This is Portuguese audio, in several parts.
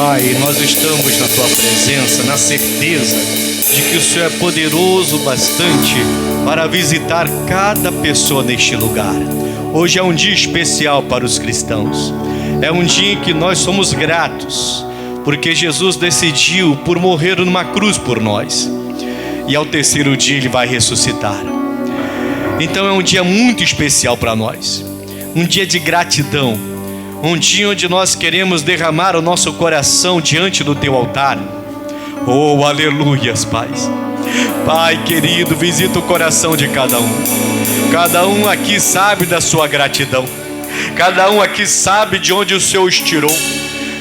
Pai, nós estamos na Tua presença, na certeza de que o Senhor é poderoso bastante para visitar cada pessoa neste lugar. Hoje é um dia especial para os cristãos. É um dia em que nós somos gratos, porque Jesus decidiu por morrer numa cruz por nós. E ao terceiro dia Ele vai ressuscitar. Então é um dia muito especial para nós. Um dia de gratidão. Um dia onde nós queremos derramar o nosso coração diante do Teu altar. Oh, aleluias, Pai. Pai querido, visita o coração de cada um. Cada um aqui sabe da sua gratidão. Cada um aqui sabe de onde o Senhor os tirou.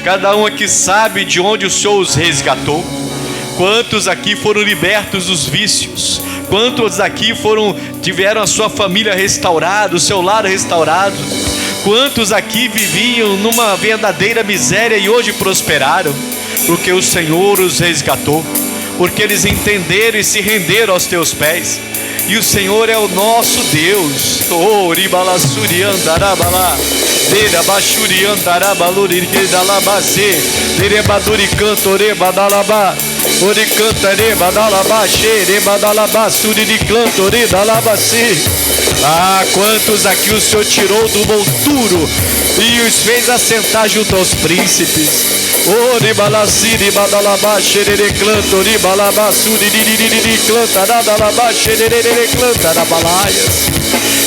Cada um aqui sabe de onde o Senhor os resgatou. Quantos aqui foram libertos dos vícios? Quantos aqui tiveram a sua família restaurada, o seu lar restaurado? Quantos aqui viviam numa verdadeira miséria e hoje prosperaram? Porque o Senhor os resgatou, porque eles entenderam e se renderam aos Teus pés. E o Senhor é o nosso Deus. Oh, ribalassuri andarabala, derabachuri andarabaluri kedalabase, derebaduri cantore badalaba, ori cantare badalaba, xere badalaba, suri de cantore dalabase. Ah, quantos aqui o Senhor tirou do monturo e os fez assentar junto aos príncipes. Ori balassiri badalaba, xere cantore balaba, suri de cantadalaba, xere balaias.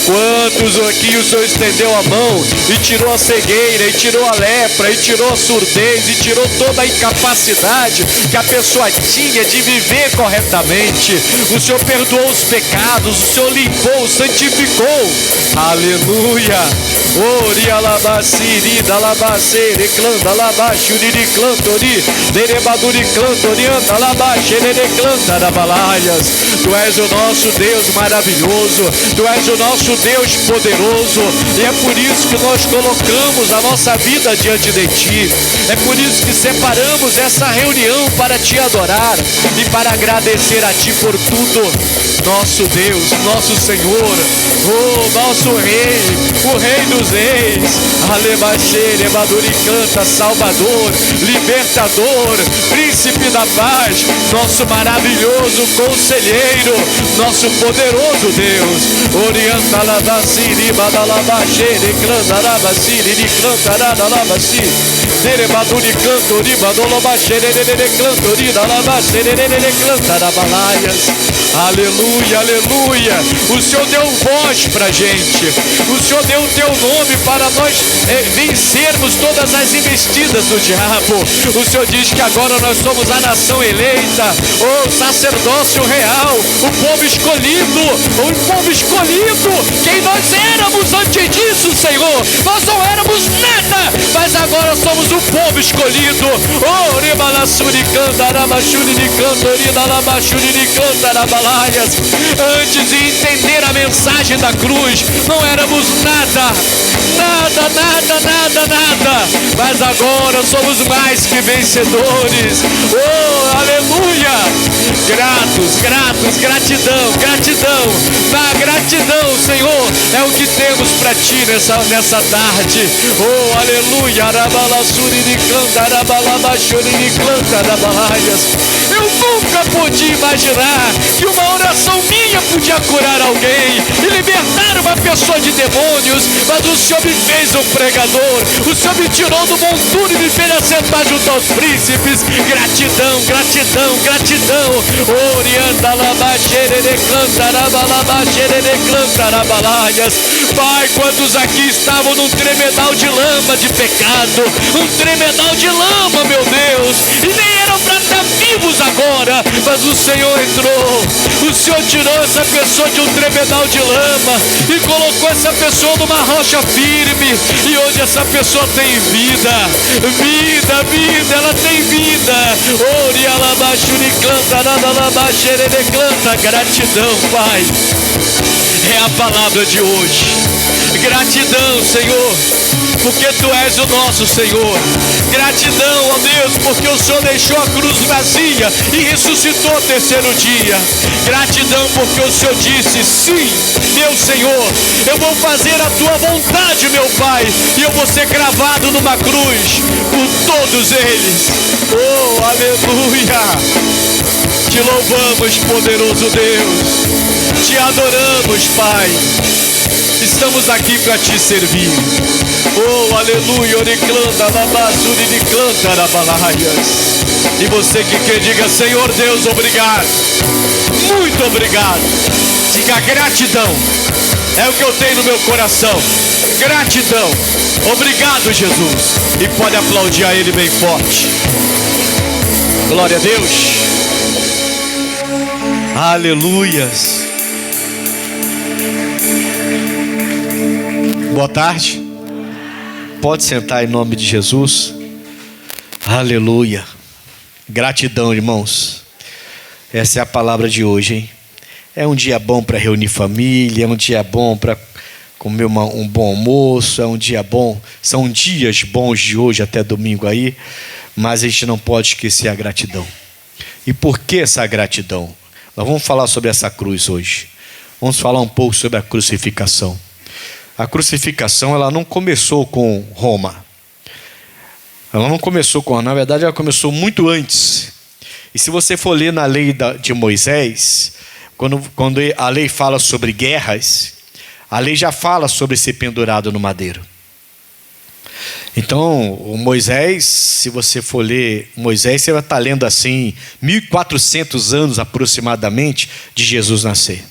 Quantos aqui o Senhor estendeu a mão e tirou a cegueira, e tirou a lepra, e tirou a surdez, e tirou toda a incapacidade que a pessoa tinha de viver corretamente. O Senhor perdoou os pecados, o Senhor limpou, santificou. Aleluia. Ori alabaciri dalabacere clando alabachuri de clantori, derebaduri clantori andalabaxere de clando da balaias. Tu és o nosso Deus maravilhoso, Tu és o nosso Deus poderoso, e é por isso que nós colocamos a nossa vida diante de Ti. É por isso que separamos essa reunião para Te adorar e para agradecer a Ti por tudo. Nosso Deus, nosso Senhor, oh, nosso Rei, o Rei dos Reis, Alebaxê, Levaduri canta, Salvador, Libertador, Príncipe da Paz, nosso maravilhoso Conselheiro, nosso poderoso Deus. Orienta Labaciri, Badalabaxê, Declantarabaciri, Declantaradalabaciri, Derebaduri canto, Ribadolobaxê, Declantori, Dalabacê, Declantarabalaias. Aleluia, aleluia. O Senhor deu voz para a gente. O Senhor deu o Teu nome para nós vencermos todas as investidas do diabo. O Senhor diz que agora nós somos a nação eleita, o sacerdócio real, o povo escolhido, quem nós éramos antes disso, Senhor. Nós não éramos nada, mas agora somos o povo escolhido. Oh, rebalassuri cantarabachuri de cantori dalabachuri de cantarabalaias. Antes de entender a mensagem da cruz, não éramos nada, mas agora somos mais que vencedores. Oh, aleluia. Gratidão. Na gratidão, Senhor, é o que temos para Ti nessa tarde. Oh, aleluia. Arabalassuri de cantarabalabaxuri de cantarabalaias. Eu nunca podia imaginar que uma oração minha podia curar alguém e libertar uma pessoa de demônios, mas o Senhor me fez um pregador. O Senhor me tirou do monturo e me fez assentar junto aos príncipes. Gratidão. Orienta labaxere de cantarabalabachele de cantarabalaias. Pai, quantos aqui estavam num tremedal de lama de pecado, um tremedal de lama, meu Deus, e nem eram para estar vivos agora, mas o Senhor entrou. O Senhor tirou essa pessoa de um tremedal de lama e colocou essa pessoa numa rocha firme, e hoje essa pessoa tem vida, ela tem vida. Ori alabaxuri canta, nadalabaxere de canta. Gratidão, Pai, é a palavra de hoje. Gratidão, Senhor. porque Tu és o nosso Senhor. Gratidão, ó Deus, porque o Senhor deixou a cruz vazia e ressuscitou ao terceiro dia. Gratidão porque o Senhor disse: sim, meu Senhor, eu vou fazer a Tua vontade, meu Pai, e eu vou ser cravado numa cruz por todos eles. Oh, aleluia! Te louvamos, poderoso Deus. Te adoramos, Pai. Estamos aqui para Te servir. Oh, aleluia. E você que quer, diga: Senhor Deus, obrigado. Muito obrigado. Diga: gratidão. É o que eu tenho no meu coração. Gratidão. Obrigado, Jesus. E pode aplaudir a Ele bem forte. Glória a Deus. Aleluias. Boa tarde. Pode sentar em nome de Jesus. Aleluia. Gratidão, irmãos. Essa é a palavra de hoje, hein? É um dia bom para reunir família, é um dia bom para comer um bom almoço, é um dia bom. São dias bons de hoje até domingo aí, mas a gente não pode esquecer a gratidão. E por que essa gratidão? Nós vamos falar sobre essa cruz hoje. Vamos falar um pouco sobre a crucificação. A crucificação, ela não começou com Roma. Na verdade, ela começou muito antes. E se você for ler na lei de Moisés, quando a lei fala sobre guerras, a lei já fala sobre ser pendurado no madeiro. Então, o Moisés, se você for ler Moisés, você vai estar lendo assim, 1400 anos aproximadamente de Jesus nascer.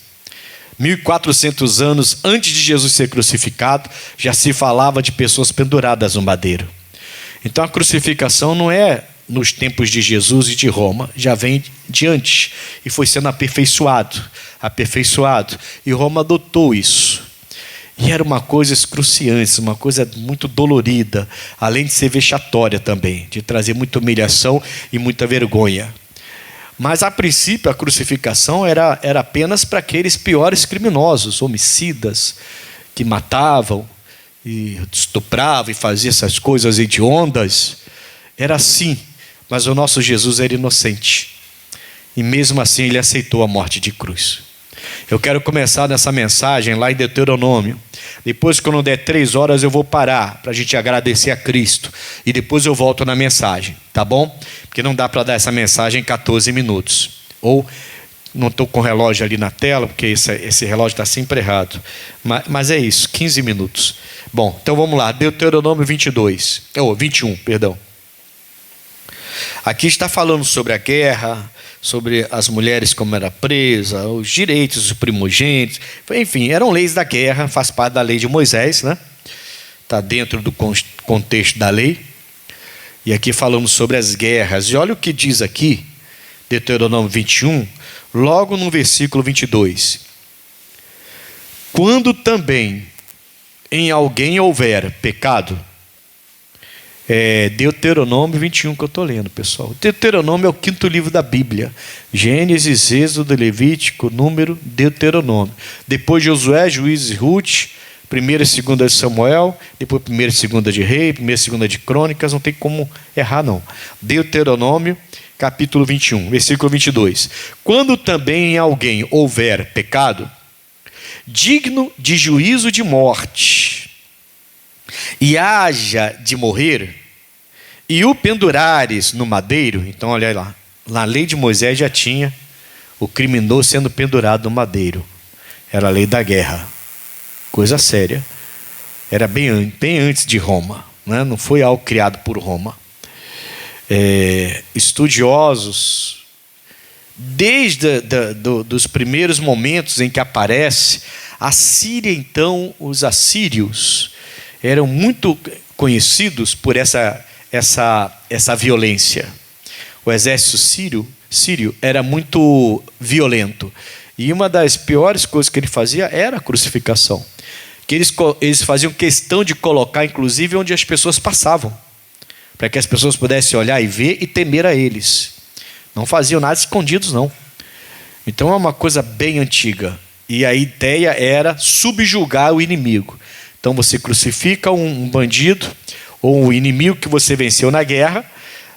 1400 anos antes de Jesus ser crucificado, já se falava de pessoas penduradas no madeiro. Então a crucificação não é nos tempos de Jesus e de Roma, já vem de antes e foi sendo aperfeiçoado. E Roma adotou isso. E era uma coisa excruciante, uma coisa muito dolorida, além de ser vexatória também, de trazer muita humilhação e muita vergonha. Mas a princípio a crucificação era apenas para aqueles piores criminosos, homicidas, que matavam e estupravam e faziam essas coisas hediondas. Era assim, mas o nosso Jesus era inocente. E mesmo assim Ele aceitou a morte de cruz. Eu quero começar nessa mensagem lá em Deuteronômio. Depois, quando der 3 horas, eu vou parar para a gente agradecer a Cristo. E depois eu volto na mensagem, tá bom? Porque não dá para dar essa mensagem em 14 minutos. Ou, não estou com o relógio ali na tela, porque esse relógio está sempre errado. Mas é isso, 15 minutos. Bom, então vamos lá. Deuteronômio 21, perdão. Aqui está falando sobre a guerra, sobre as mulheres como era presa, os direitos dos primogênitos, enfim, eram leis da guerra, faz parte da lei de Moisés, né? Está dentro do contexto da lei. E aqui falamos sobre as guerras. E olha o que diz aqui, Deuteronômio 21, logo no versículo 22. Quando também em alguém houver pecado, Deuteronômio 21 que eu estou lendo, pessoal. Deuteronômio é o 5º livro da Bíblia. Gênesis, Êxodo, Levítico, Número, Deuteronômio. Depois Josué, Juízes, Ruth, 1ª e 2ª de Samuel, depois 1ª e 2ª de Rei, 1ª e 2ª de Crônicas, não tem como errar não. Deuteronômio, capítulo 21, versículo 22. Quando também em alguém houver pecado, digno de juízo de morte, e haja de morrer, e o pendurares no madeiro. Então olha lá, na lei de Moisés já tinha o criminoso sendo pendurado no madeiro. Era a lei da guerra, coisa séria. Era bem antes de Roma, né? Não foi algo criado por Roma. Estudiosos, desde dos primeiros momentos em que aparece a Síria, então os assírios eram muito conhecidos por essa violência. O exército sírio era muito violento. E uma das piores coisas que ele fazia era a crucificação. Que eles faziam questão de colocar, inclusive, onde as pessoas passavam, para que as pessoas pudessem olhar e ver e temer a eles. Não faziam nada escondidos, não. Então é uma coisa bem antiga. E a ideia era subjugar o inimigo. Então você crucifica um bandido ou um inimigo que você venceu na guerra,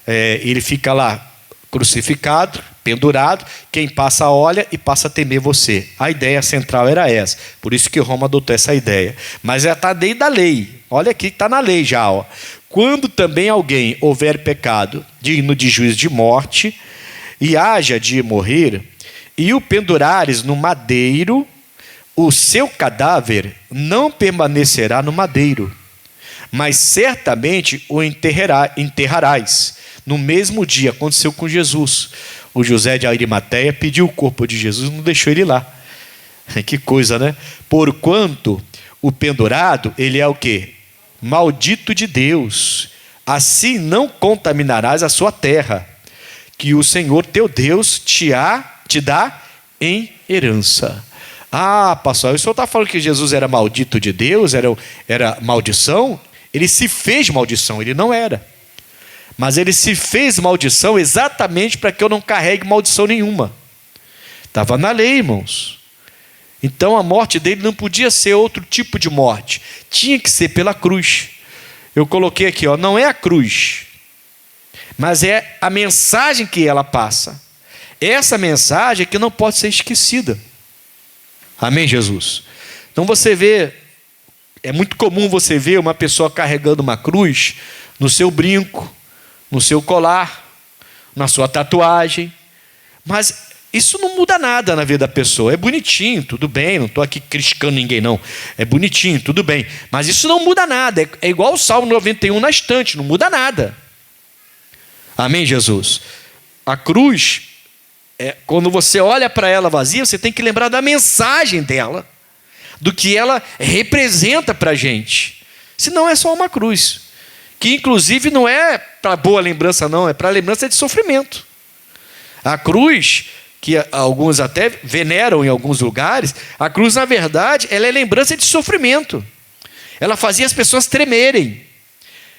ele fica lá crucificado, pendurado, quem passa olha e passa a temer você. A ideia central era essa, por isso que Roma adotou essa ideia. Mas já está dentro da lei, olha aqui que está na lei já. Ó. Quando também alguém houver pecado digno de juízo de morte, e haja de morrer, e o pendurares no madeiro, o seu cadáver não permanecerá no madeiro, mas certamente o enterrarás. No mesmo dia aconteceu com Jesus. O José de Arimateia pediu o corpo de Jesus e não deixou ele lá. Que coisa, né? Porquanto o pendurado, ele é o quê? Maldito de Deus. Assim não contaminarás a sua terra, que o Senhor teu Deus te dá em herança. Ah, pastor, o senhor está falando que Jesus era maldito de Deus, era maldição? Ele se fez maldição, ele não era. Mas ele se fez maldição exatamente para que eu não carregue maldição nenhuma. Estava na lei, irmãos. Então a morte dele não podia ser outro tipo de morte. Tinha que ser pela cruz. Eu coloquei aqui, ó, não é a cruz, mas é a mensagem que ela passa. Essa mensagem é que não pode ser esquecida. Amém, Jesus? Então você vê, é muito comum você ver uma pessoa carregando uma cruz no seu brinco, no seu colar, na sua tatuagem, mas isso não muda nada na vida da pessoa. É bonitinho, tudo bem, não estou aqui criticando ninguém não, é bonitinho, tudo bem, mas isso não muda nada, é igual o Salmo 91 na estante, não muda nada. Amém, Jesus? A cruz, quando você olha para ela vazia, você tem que lembrar da mensagem dela, do que ela representa para a gente, senão é só uma cruz, que inclusive não é para boa lembrança não, é para lembrança de sofrimento. A cruz, que alguns até veneram em alguns lugares, a cruz na verdade, ela é lembrança de sofrimento. Ela fazia as pessoas tremerem,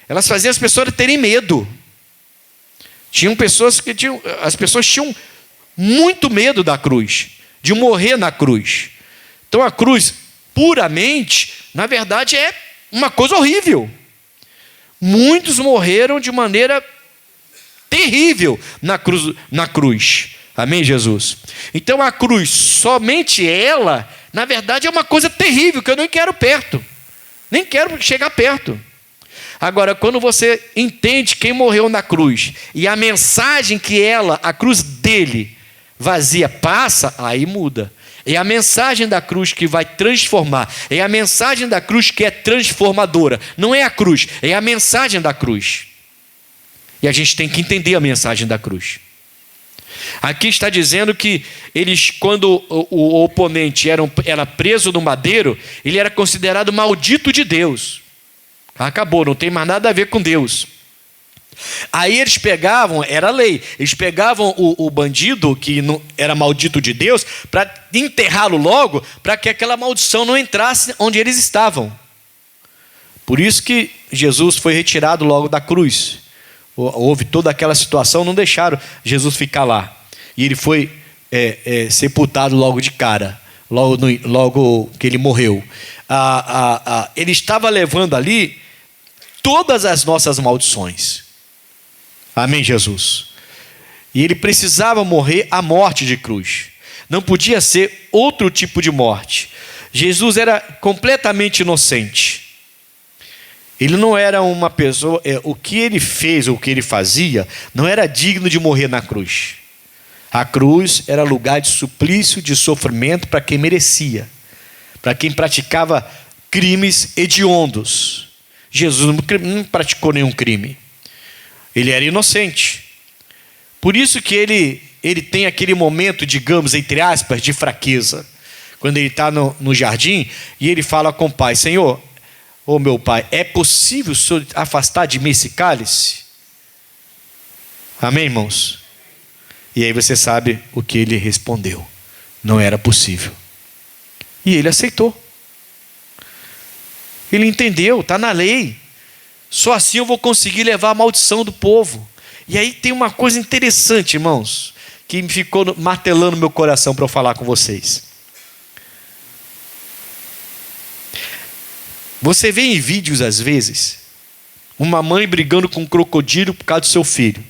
elas faziam as pessoas terem medo. As pessoas tinham muito medo da cruz, de morrer na cruz. Então a cruz, puramente, na verdade é uma coisa horrível. Muitos morreram de maneira terrível na cruz. Amém, Jesus? Então a cruz, somente ela, na verdade é uma coisa terrível, que eu nem quero perto. Nem quero chegar perto. Agora, quando você entende quem morreu na cruz, e a mensagem que a cruz dele, vazia, passa, aí muda. É a mensagem da cruz que vai transformar. É a mensagem da cruz que é transformadora. Não é a cruz, é a mensagem da cruz. E a gente tem que entender a mensagem da cruz. Aqui está dizendo que eles, quando o oponente era preso no madeiro, ele era considerado maldito de Deus. Acabou, não tem mais nada a ver com Deus. Aí eles pegavam, era lei, eles pegavam o bandido que não, era maldito de Deus, para enterrá-lo logo, para que aquela maldição não entrasse onde eles estavam. Por isso que Jesus foi retirado logo da cruz. Houve toda aquela situação, não deixaram Jesus ficar lá. E ele foi sepultado logo de cara, logo que ele morreu. Ele estava levando ali todas as nossas maldições. Amém, Jesus? E ele precisava morrer a morte de cruz. Não podia ser outro tipo de morte. Jesus era completamente inocente. Ele não era uma pessoa, o que ele fez, ou o que ele fazia, não era digno de morrer na cruz. A cruz era lugar de suplício, de sofrimento para quem merecia, para quem praticava crimes hediondos. Jesus não praticou nenhum crime. Ele era inocente. Por isso que ele tem aquele momento, digamos, entre aspas, de fraqueza. Quando ele está no jardim e ele fala com o pai: Senhor, ô meu pai, é possível o Senhor afastar de mim esse cálice? Amém, irmãos? E aí você sabe o que ele respondeu: não era possível. E ele aceitou. Ele entendeu, está na lei. Só assim eu vou conseguir levar a maldição do povo. E aí tem uma coisa interessante, irmãos, que me ficou martelando meu coração para eu falar com vocês. Você vê em vídeos, às vezes, uma mãe brigando com um crocodilo por causa do seu filho.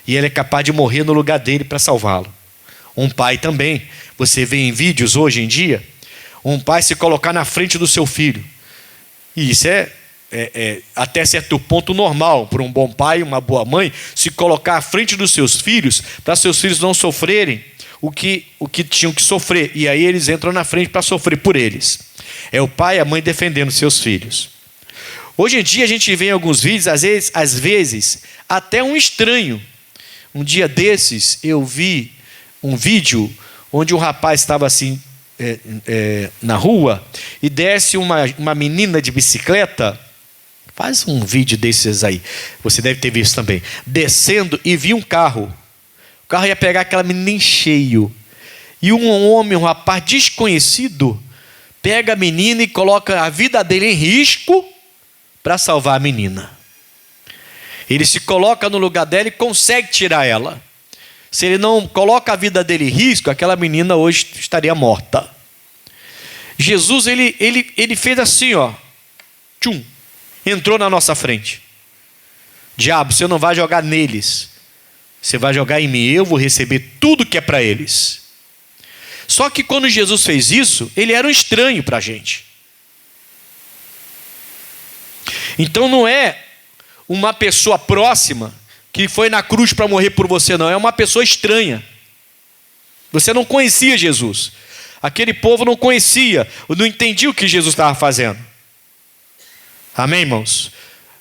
E ele é capaz de morrer no lugar dele para salvá-lo. Um pai também. Você vê em vídeos hoje em dia, um pai se colocar na frente do seu filho. E isso é até certo ponto normal para um bom pai, uma boa mãe, se colocar à frente dos seus filhos, para seus filhos não sofrerem o que tinham que sofrer. E aí eles entram na frente para sofrer por eles. É o pai e a mãe defendendo seus filhos. Hoje em dia a gente vê em alguns vídeos, às vezes até um estranho. Um dia desses eu vi um vídeo onde um rapaz estava assim na rua e desce uma menina de bicicleta. Faz um vídeo desses aí, você deve ter visto também, descendo e vi um carro. O carro ia pegar aquela menina em cheio. E um homem, um rapaz desconhecido, pega a menina e coloca a vida dele em risco para salvar a menina. Ele se coloca no lugar dela e consegue tirar ela. Se ele não coloca a vida dele em risco, aquela menina hoje estaria morta. Jesus, ele fez assim, ó. Tchum, entrou na nossa frente. Diabo, você não vai jogar neles. Você vai jogar em mim. Eu vou receber tudo que é para eles. Só que quando Jesus fez isso, ele era um estranho para a gente. Então não é uma pessoa próxima que foi na cruz para morrer por você, não. É uma pessoa estranha. Você não conhecia Jesus. Aquele povo não conhecia, não entendia o que Jesus estava fazendo. Amém, irmãos?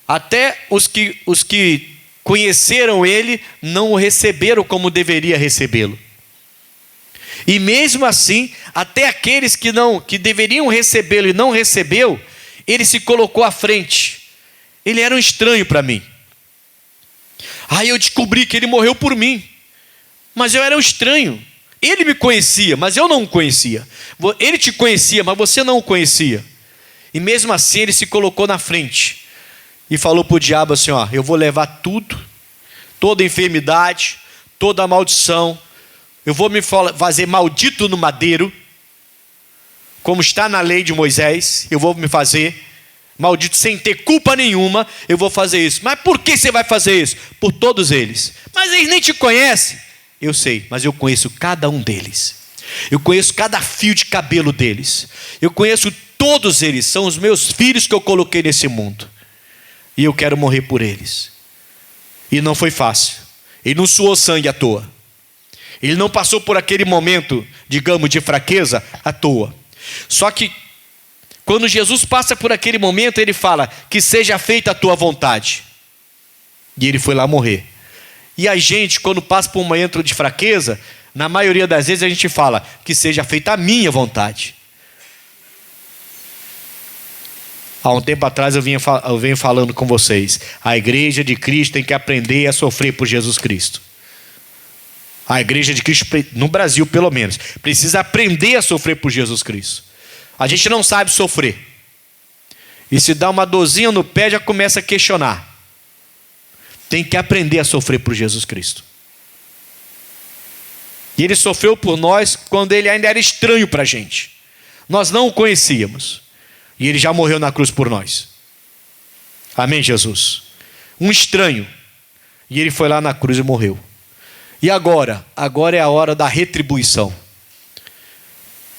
Até os que conheceram ele não o receberam como deveria recebê-lo. E mesmo assim, até aqueles que deveriam recebê-lo e não recebeu, ele se colocou à frente. Ele era um estranho para mim. Aí eu descobri que ele morreu por mim. Mas eu era um estranho. Ele me conhecia, mas eu não o conhecia. Ele te conhecia, mas você não o conhecia. E mesmo assim ele se colocou na frente. E falou para o diabo assim, ó, eu vou levar tudo, toda enfermidade, toda maldição. Eu vou me fazer maldito no madeiro, como está na lei de Moisés. Eu vou me fazer maldito sem ter culpa nenhuma. Eu vou fazer isso. Mas por que você vai fazer isso? Por todos eles. Mas eles nem te conhecem. Eu sei, mas eu conheço cada um deles. Eu conheço cada fio de cabelo deles. Eu conheço todos eles. São os meus filhos que eu coloquei nesse mundo. E eu quero morrer por eles. E não foi fácil. Ele não suou sangue à toa. Ele não passou por aquele momento, digamos, de fraqueza à toa. Só que, quando Jesus passa por aquele momento, ele fala, que seja feita a tua vontade. E ele foi lá morrer. E a gente, quando passa por um momento de fraqueza, na maioria das vezes a gente fala, que seja feita a minha vontade. Há um tempo atrás eu venho falando com vocês, a igreja de Cristo tem que aprender a sofrer por Jesus Cristo. A igreja de Cristo, no Brasil pelo menos, precisa aprender a sofrer por Jesus Cristo. A gente não sabe sofrer. E se dá uma dorzinha no pé, já começa a questionar. Tem que aprender a sofrer por Jesus Cristo. E ele sofreu por nós quando ele ainda era estranho para a gente. Nós não o conhecíamos. E ele já morreu na cruz por nós. Amém, Jesus? Um estranho. E ele foi lá na cruz e morreu. E agora? Agora é a hora da retribuição.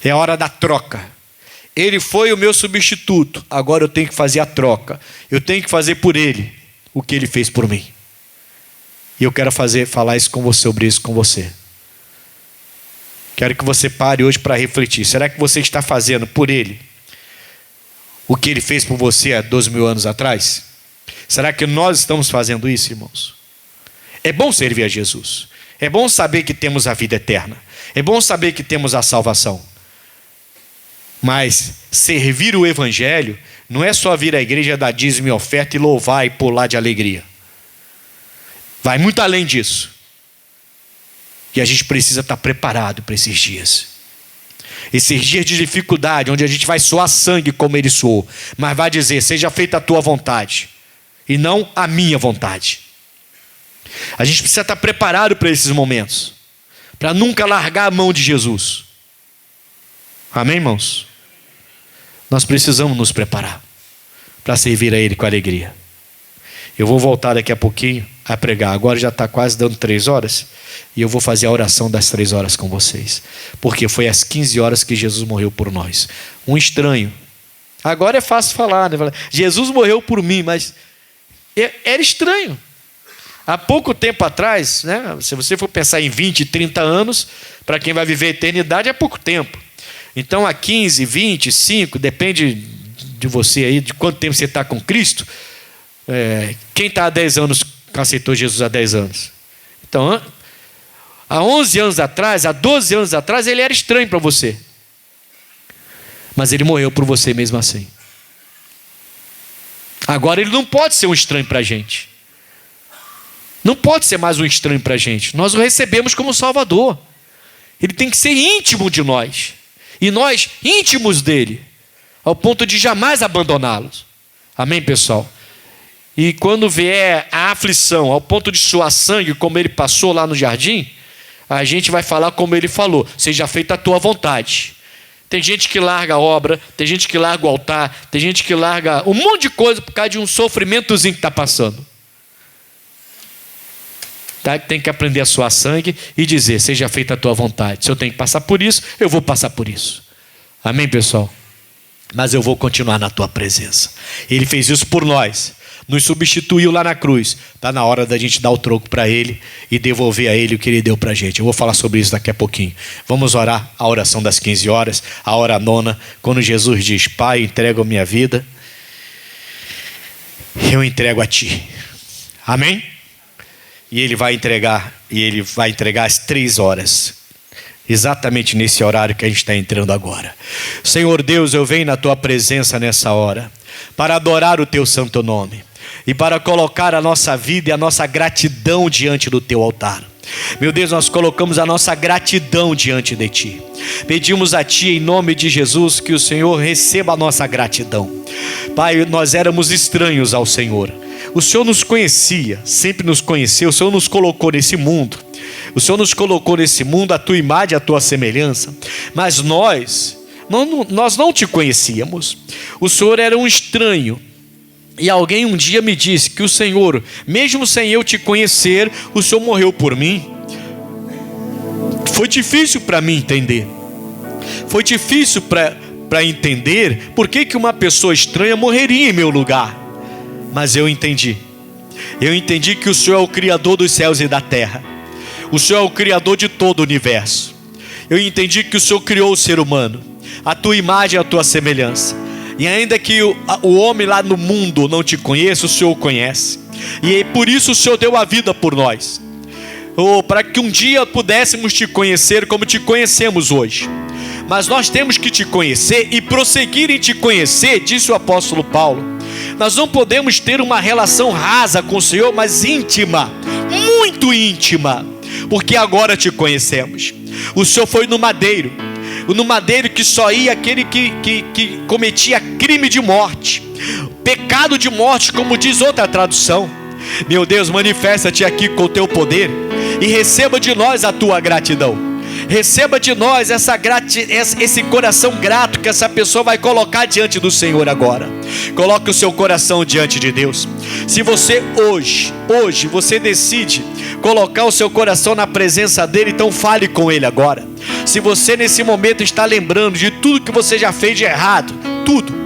É a hora da troca. Ele foi o meu substituto. Agora eu tenho que fazer a troca. Eu tenho que fazer por ele o que ele fez por mim. E eu quero falar isso com você, sobre isso com você. Quero que você pare hoje para refletir. Será que você está fazendo por ele o que ele fez por você há 12.000 anos atrás? Será que nós estamos fazendo isso, irmãos? É bom servir a Jesus. É bom saber que temos a vida eterna. É bom saber que temos a salvação. Mas servir o evangelho não é só vir à igreja, dar dízimo e oferta e louvar e pular de alegria. Vai muito além disso. E a gente precisa estar preparado para esses dias. Esses dias de dificuldade, onde a gente vai suar sangue como ele suou, mas vai dizer, seja feita a tua vontade e não a minha vontade. A gente precisa estar preparado para esses momentos, para nunca largar a mão de Jesus. Amém, irmãos? Nós precisamos nos preparar. para servir a Ele com alegria. Eu vou voltar daqui a pouquinho a pregar. Agora já está quase dando 3 horas. E eu vou fazer a oração das 3 horas com vocês. Porque foi às 15 horas que Jesus morreu por nós. Um estranho. Agora é fácil falar, né? Jesus morreu por mim, mas era estranho. Há pouco tempo atrás, né? Se você for pensar em 20, 30 anos, para quem vai viver a eternidade é pouco tempo. Então há 15, 20, 5, depende de você aí, de quanto tempo você está com Cristo. Quem está há 10 anos, aceitou Jesus há 10 anos? Então, há 11 anos atrás, há 12 anos atrás, ele era estranho para você. Mas ele morreu por você mesmo assim. Agora ele não pode ser um estranho para a gente. Não pode ser mais um estranho para a gente. Nós o recebemos como Salvador. Ele tem que ser íntimo de nós. E nós íntimos dele. Ao ponto de jamais abandoná-los. Amém, pessoal? E quando vier a aflição, ao ponto de suar sangue, como ele passou lá no jardim, a gente vai falar como ele falou: seja feita a tua vontade. Tem gente que larga a obra, tem gente que larga o altar, tem gente que larga um monte de coisa por causa de um sofrimentozinho que está passando. Tá? Tem que aprender a suar sangue e dizer: seja feita a tua vontade. Se eu tenho que passar por isso, eu vou passar por isso. Amém, pessoal? Mas eu vou continuar na tua presença. Ele fez isso por nós. Nos substituiu lá na cruz. Está na hora da gente dar o troco para Ele e devolver a Ele o que Ele deu para a gente. Eu vou falar sobre isso daqui a pouquinho. Vamos orar a oração das 15 horas, a hora nona, quando Jesus diz: Pai, entrego a minha vida, eu entrego a Ti. Amém? E Ele vai entregar às 3 horas. Exatamente nesse horário que a gente está entrando agora. Senhor Deus, eu venho na Tua presença nessa hora para adorar o Teu santo nome e para colocar a nossa vida e a nossa gratidão diante do Teu altar. Meu Deus, nós colocamos a nossa gratidão diante de Ti. Pedimos a Ti, em nome de Jesus, que o Senhor receba a nossa gratidão. Pai, nós éramos estranhos ao Senhor. O Senhor nos conhecia, sempre nos conheceu. O Senhor nos colocou nesse mundo. O Senhor nos colocou nesse mundo, a Tua imagem, a Tua semelhança. Mas nós não Te conhecíamos. O Senhor era um estranho. E alguém um dia me disse que o Senhor, mesmo sem eu Te conhecer, o Senhor morreu por mim. Foi difícil para mim entender. Foi difícil para entender por que uma pessoa estranha morreria em meu lugar. Mas eu entendi. Eu entendi que o Senhor é o Criador dos céus e da terra. O Senhor é o Criador de todo o universo. Eu entendi que o Senhor criou o ser humano, a Tua imagem e a Tua semelhança. E ainda que o homem lá no mundo não Te conheça, o Senhor o conhece. E por isso o Senhor deu a vida por nós. Para que um dia pudéssemos Te conhecer como Te conhecemos hoje. Mas nós temos que Te conhecer e prosseguir em Te conhecer, disse o apóstolo Paulo. Nós não podemos ter uma relação rasa com o Senhor, mas íntima, muito íntima, porque agora Te conhecemos. O Senhor foi no madeiro que só ia aquele que cometia crime de morte, pecado de morte, como diz outra tradução. Meu Deus, manifesta-te aqui com o Teu poder e receba de nós a Tua gratidão. Receba de nós esse coração grato que essa pessoa vai colocar diante do Senhor agora. Coloque o seu coração diante de Deus. Se você hoje você decide colocar o seu coração na presença dEle, então fale com Ele agora. Se você nesse momento está lembrando de tudo que você já fez de errado, tudo.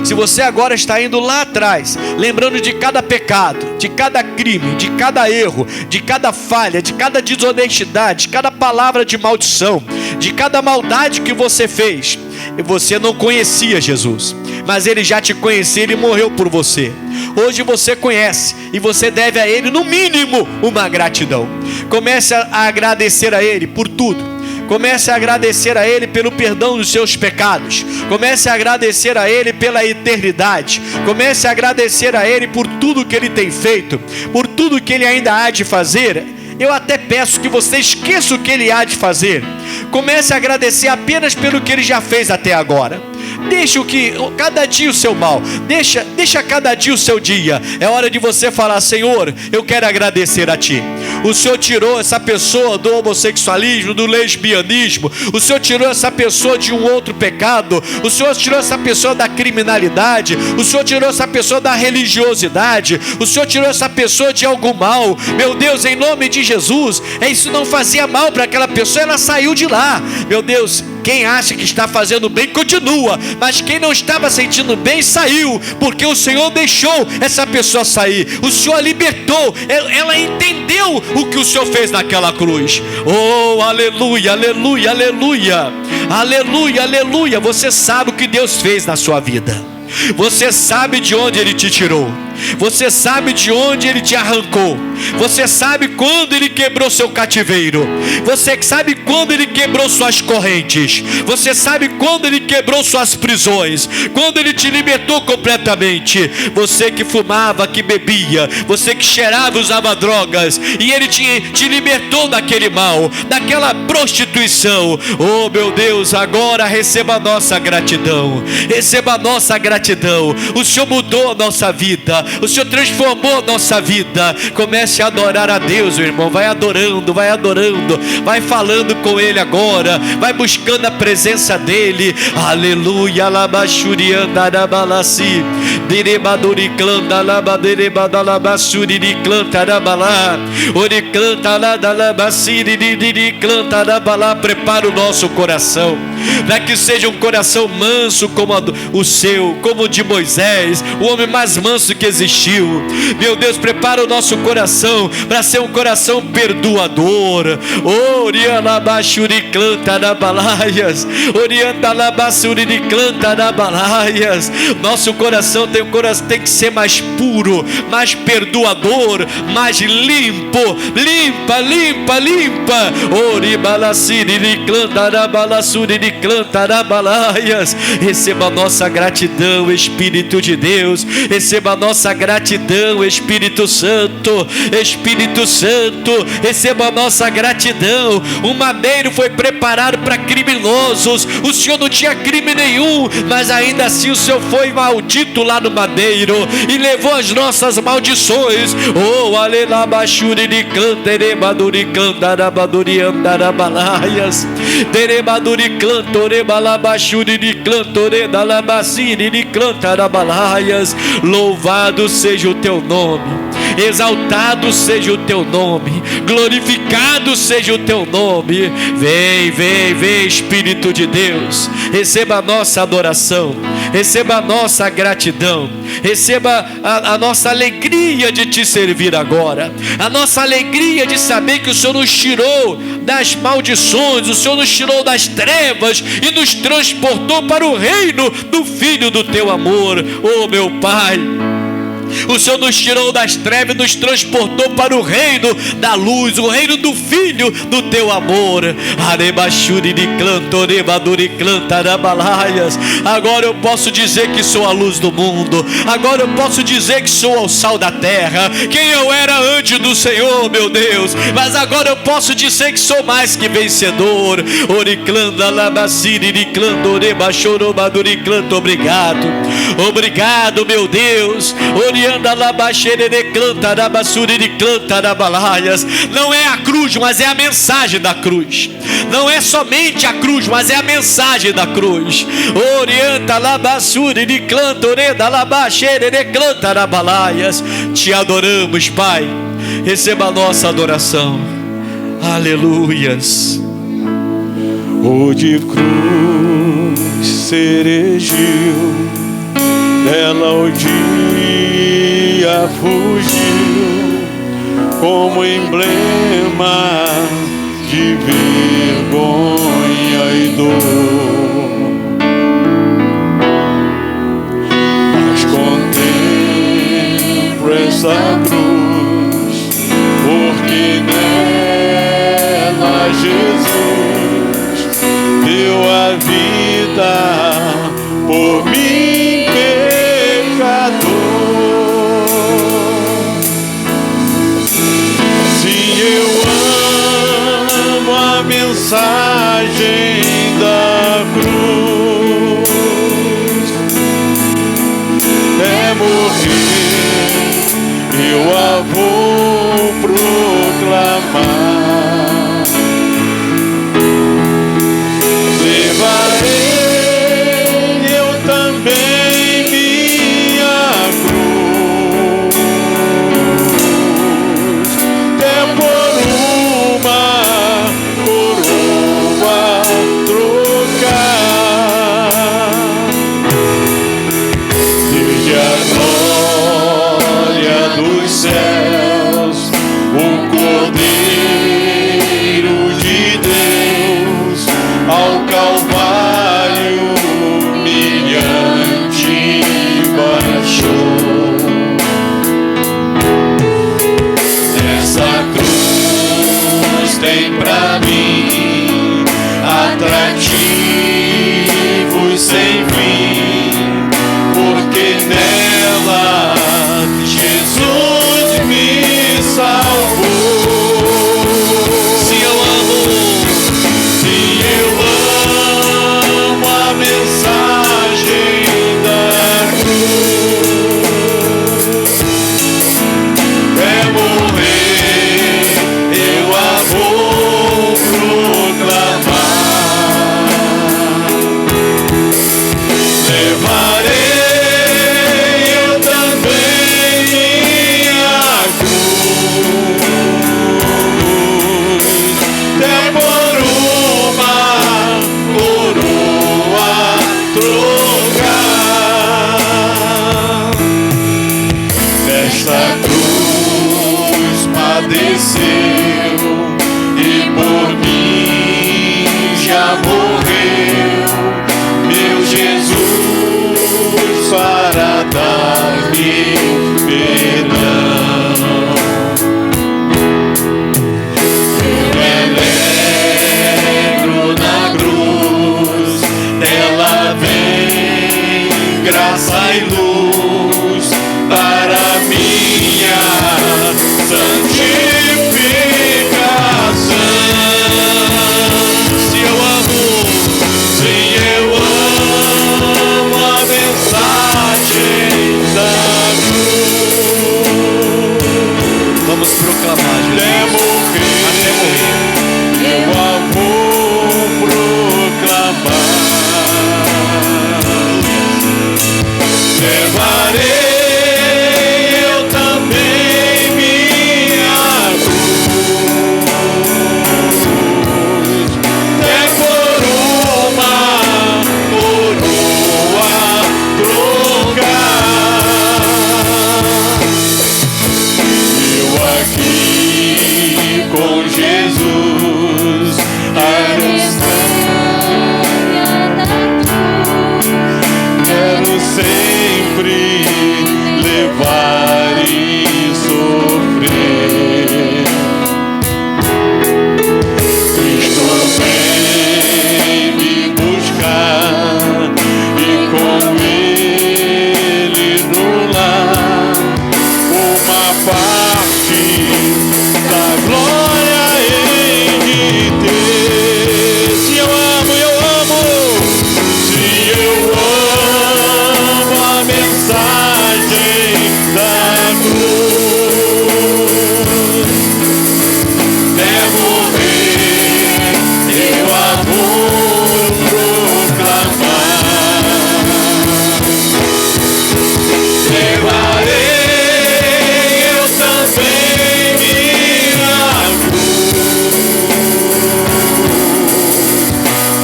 Se você agora está indo lá atrás, lembrando de cada pecado, de cada crime, de cada erro, de cada falha, de cada desonestidade, de cada palavra de maldição, de cada maldade que você fez, e você não conhecia Jesus, mas Ele já te conhecia, Ele morreu por você. Hoje você conhece e você deve a Ele no mínimo uma gratidão. Comece a agradecer a Ele por tudo. Comece a agradecer a Ele pelo perdão dos seus pecados. Comece a agradecer a Ele pela eternidade. Comece a agradecer a Ele por tudo que Ele tem feito, por tudo que Ele ainda há de fazer. Eu até peço que você esqueça o que Ele há de fazer. Comece a agradecer apenas pelo que Ele já fez até agora. Deixa cada dia o seu mal. Deixa cada dia o seu dia. É hora de você falar: Senhor, eu quero agradecer a Ti. O Senhor tirou essa pessoa do homossexualismo, do lesbianismo. O Senhor tirou essa pessoa de um outro pecado. O Senhor tirou essa pessoa da criminalidade. O Senhor tirou essa pessoa da religiosidade. O Senhor tirou essa pessoa de algum mal. Meu Deus, em nome de Jesus, isso não fazia mal para aquela pessoa, ela saiu de lá. Meu Deus, quem acha que está fazendo bem, continua. Mas quem não estava sentindo bem, saiu. Porque o Senhor deixou essa pessoa sair. O Senhor a libertou. Ela entendeu o que o Senhor fez naquela cruz. Oh, aleluia, aleluia, aleluia. Aleluia, aleluia. Você sabe o que Deus fez na sua vida. Você sabe de onde Ele te tirou. Você sabe de onde Ele te arrancou. Você sabe quando Ele quebrou seu cativeiro. Você sabe quando Ele quebrou suas correntes. Você sabe quando Ele quebrou suas prisões. Quando Ele te libertou completamente. Você que fumava, que bebia, você que cheirava, usava drogas, e Ele te libertou daquele mal, daquela prostituição. Oh meu Deus, agora receba a nossa gratidão. Receba a nossa gratidão. O Senhor mudou a nossa vida. O Senhor transformou a nossa vida. Comece a adorar a Deus, meu irmão. Vai adorando, vai adorando. Vai falando com Ele agora. Vai buscando a presença dEle. Aleluia. Labachurianda Arabalasi. Direbaduriclanda Labaderebadalabassuriclanta Arabalá. Oriclanta Ladalabasiri Diriclanta Arabalá. Prepara o nosso coração. Para que seja um coração manso como o seu, como o de Moisés, o homem mais manso que existiu. Meu Deus, prepara o nosso coração para ser um coração perdoador. Nosso coração tem que ser mais puro, mais perdoador, mais limpo. Limpa, limpa, limpa. Receba a nossa gratidão, Espírito de Deus. Receba a nossa gratidão, Espírito Santo. Espírito Santo, receba a nossa gratidão. O madeiro foi preparado para criminosos. O Senhor não tinha crime nenhum, mas ainda assim o Senhor foi maldito lá no madeiro e levou as nossas maldições. Oh, alelabachuri de canta, erebaduri canta, arabaduri andarabalaias, derebaduri canta, orebalabachuri de canta, oredalabaciri de canta, arabalaias. Louvado seja o teu nome, exaltado seja o teu nome, glorificado seja o teu nome. Vem, vem, vem, Espírito de Deus. Receba a nossa adoração, receba a nossa gratidão, receba a nossa alegria de te servir agora, a nossa alegria de saber que o Senhor nos tirou das maldições, o Senhor nos tirou das trevas e nos transportou para o reino do Filho do teu amor. Oh meu Pai, o Senhor nos tirou das trevas e nos transportou para o reino da luz, o reino do Filho do teu amor. Agora eu posso dizer que sou a luz do mundo. Agora eu posso dizer que sou o sal da terra. Quem eu era antes do Senhor, meu Deus, mas agora eu posso dizer que sou mais que vencedor. Obrigado, obrigado, meu Deus. Não é a cruz, mas é a mensagem da cruz. Não é somente a cruz, mas é a mensagem da cruz. Te adoramos, Pai. Receba a nossa adoração. Aleluias. O de cruz ceregiu, dela o dia fugiu, como emblema de vergonha e dor. Mas contemplo essa cruz, porque nela Jesus deu a vida por mim, pecador. Sim, eu amo a mensagem da cruz. É morrer, eu a vou proclamar. tem pra mim atrativos sem fim, porque nela Jesus me salvou. Se eu amo, Se eu amo a mensagem da cruz, é morrer, eu a vou proclamar. Levarei eu também minha cruz, até por uma coroa trocar. Nesta cruz padeceu e por mim já morreu, meu Jesus, para dar-me perdão. Eu me alegro na cruz, dela vem graça e luz para minha santificação. se eu amo, Se eu amo a mensagem da cruz, vamos proclamar, até Jesus. morrer, Até morrer. eu a vou proclamar. Levarei eu também minha cruz, até por uma coroa trocar. Eu aqui com Jesus a quero sempre levar e sofrer. Cristo vem me buscar e com Ele no lar uma parte da glória hei de ter. Se eu amo, eu amo. Se eu amo a mensagem da cruz, é morrer, eu a vou proclamar. Levarei eu também minha cruz,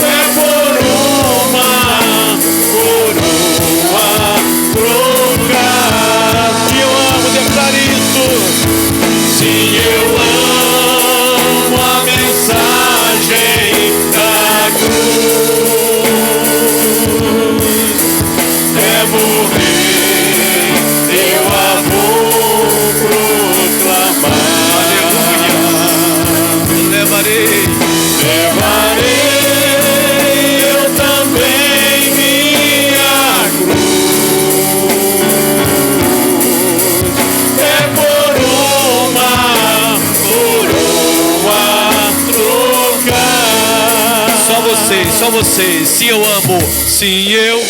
é por uma coroa trocar. Se eu amo, declare isso. Se eu amo a mensagem da cruz, é morrer, eu a vou proclamar. Levarei, Levarei eu também minha cruz, é por uma coroa trocar. só vocês, se eu amo, se eu.